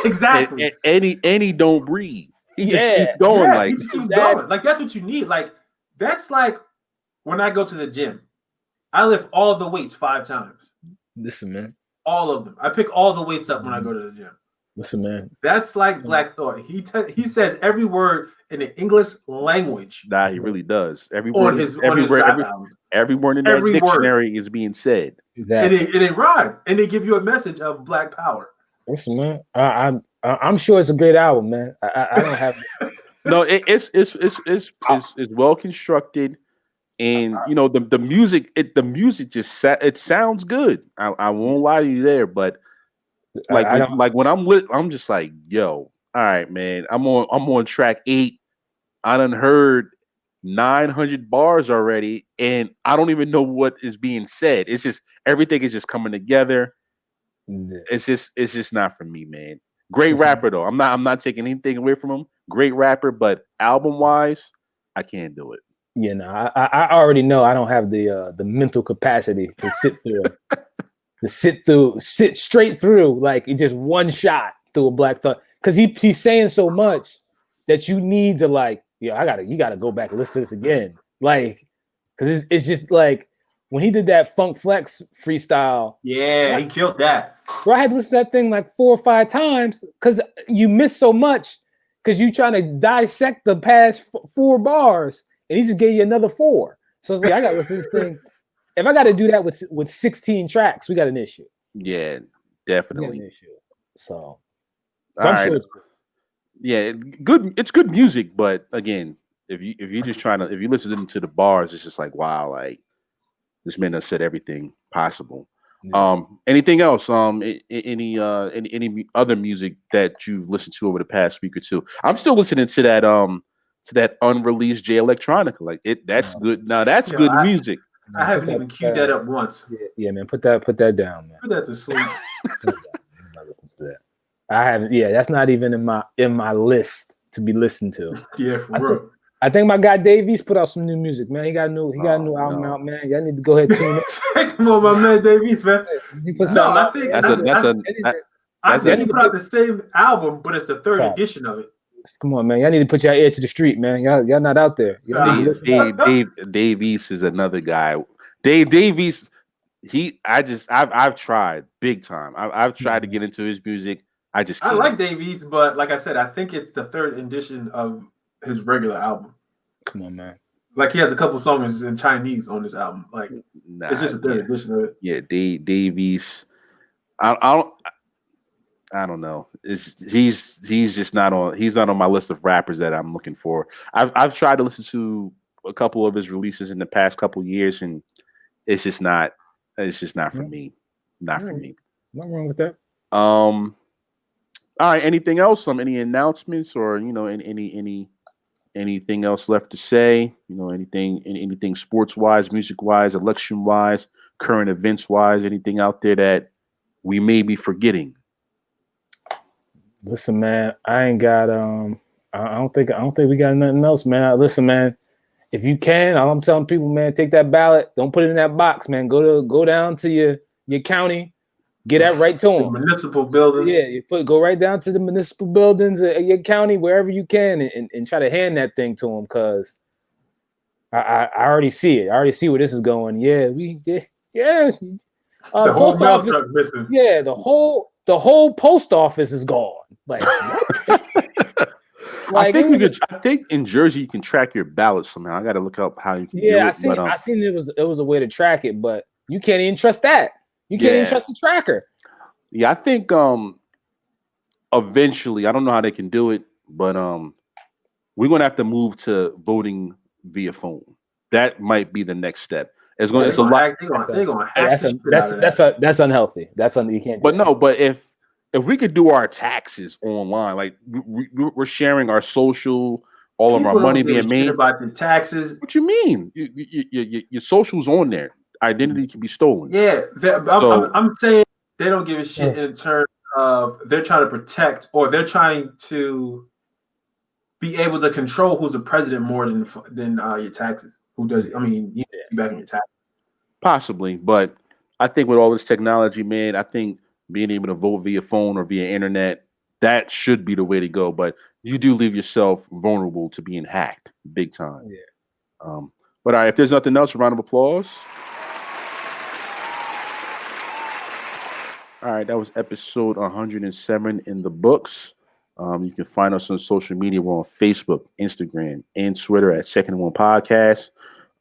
Exactly. And he don't breathe. He just keeps going. He just keeps going. Like, that's what you need. Like, that's like when I go to the gym, I lift all the weights 5 times. Listen, man. All of them. I pick all the weights up when I go to the gym. Listen, man. That's like Black Thought. He says every word in the English language. Nah, he really does. Every On word, his every word in that Every dictionary is being said. Exactly. And it rhymes, and they give you a message of Black power. Listen, man. I'm sure it's a great album, man. I don't have. No, it's well constructed, and you know the music. The music just it sounds good. I won't lie to you there, but like when I'm lit, I'm just like, yo, all right, man. I'm on track 8. I done heard 900 bars already, and I don't even know what is being said. It's just everything is just coming together. Yeah. It's just not for me, man. Great rapper though. I'm not taking anything away from him. Great rapper, but album wise, I can't do it. Yeah, no, I already know I don't have the mental capacity to sit straight through like just one shot through a Black Thought, because he's saying so much that you need to like, you gotta go back and listen to this again, like, because it's just like when he did that Funk Flex freestyle. Yeah, he killed that. Bro, I had to listen to that thing like 4 or 5 times because you miss so much because you trying to dissect the past 4 bars, and he just gave you another 4. So it's like, I got to listen to this thing. If I got to do that with 16 tracks, we got an issue. Yeah, definitely. We got an issue. So, I'm sure it's good. Yeah, good. It's good music, but again, if you're just if you listen to the bars, it's just like, wow, like this man has said everything possible. Yeah. Anything else? Any other music that you've listened to over the past week or two? I'm still listening to that unreleased Jay Electronica. Like that's good. Now that's good music. I haven't even queued that up once. Yeah, man. Put that down, man. Put that to sleep. I'm not listening to that. I haven't. Yeah, that's not even in my list to be listened to. Yeah, for real. I think my guy Davies put out some new music, man. He got a new album out, man. Y'all need to go ahead and tune in. Come on, my man Davies, man. He put I think he put out the same album, but it's the 3rd edition of it. Come on, man. Y'all need to put your ear to the street, man. Y'all not out there. Dave Davies is another guy. Dave Davies, I've tried big time. I've tried to get into his music. I like Davies, but like I said, I think it's the 3rd edition of his regular album. Come on, man. Like he has a couple songs in Chinese on this album. Like it's just a 3rd edition of it. Yeah, Davies. I don't know. He's just not on. He's not on my list of rappers that I'm looking for. I've tried to listen to a couple of his releases in the past couple years, and it's just not. It's just not for me. Not for me. Nothing wrong with that. All right. Anything else? Any announcements or anything else left to say? Anything sports wise, music wise, election wise, current events wise, anything out there that we may be forgetting? Listen, man, I ain't got I don't think we got nothing else, man. Listen, man, if you can, all I'm telling people, man, take that ballot, don't put it in that box, man. Go down to your county, get that right to them. Municipal buildings. Yeah, go right down to the municipal buildings at your county, wherever you can, and try to hand that thing to them, because I already see it. I already see where this is going. Yeah, the post whole office. missing. Yeah, the whole post office is gone. Like, I think in Jersey you can track your ballot somehow. I got to look up how you can. Yeah, I seen it was a way to track it, but you can't even trust that. You can't even trust the tracker. Yeah, I think eventually, I don't know how they can do it, but we're gonna have to move to voting via phone. That might be the next step. It's going. It's a lot. They're gonna hack the shit out of that. That's unhealthy. You can't. But no. But if we could do our taxes online, like we're sharing our social, all of our People money don't give a being shit made. about the taxes. What you mean? Your social's on there. Identity can be stolen. Yeah, I'm saying they don't give a shit in terms of they're trying to protect or they're trying to be able to control who's the president more than your taxes. Who does it? I mean, you back in your taxes. Possibly, but I think with all this technology, man, I think being able to vote via phone or via internet, that should be the way to go. But you do leave yourself vulnerable to being hacked big time. Yeah. But all right, if there's nothing else, a round of applause. All right, that was episode 107 in the books. You can find us on social media. We're on Facebook, Instagram, and Twitter at Second and One Podcast.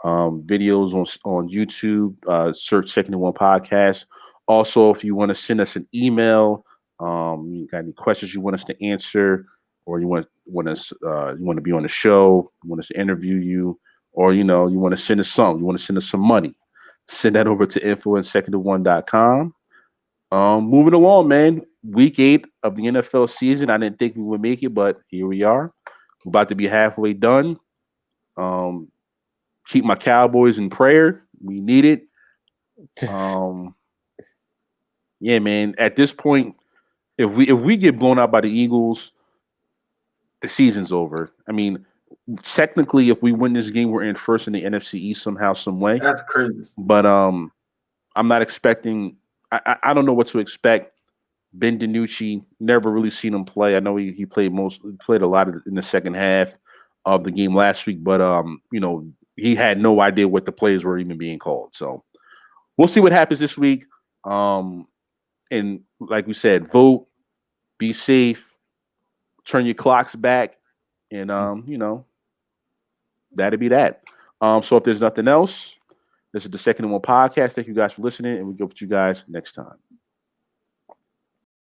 Videos on YouTube. Search Second and One Podcast. Also, if you want to send us an email, you got any questions you want us to answer, or you want to be on the show, you want us to interview you, or you want to send us something, you want to send us some money, send that over to info@secondandone.com. Moving along, man. Week 8 of the NFL season. I didn't think we would make it, but here we are. We're about to be halfway done. Keep my Cowboys in prayer. We need it. Yeah, man. At this point, if we get blown out by the Eagles, the season's over. I mean, technically, if we win this game, we're in first in the NFC East somehow, some way. That's crazy. But I'm not expecting. I don't know what to expect. Ben DiNucci, never really seen him play. I know he played a lot in the second half of the game last week, but he had no idea what the plays were even being called. So we'll see what happens this week. And like we said, vote, be safe, turn your clocks back, and that'll be that. So if there's nothing else, this is the Second and One Podcast. Thank you guys for listening, and we'll go with you guys next time.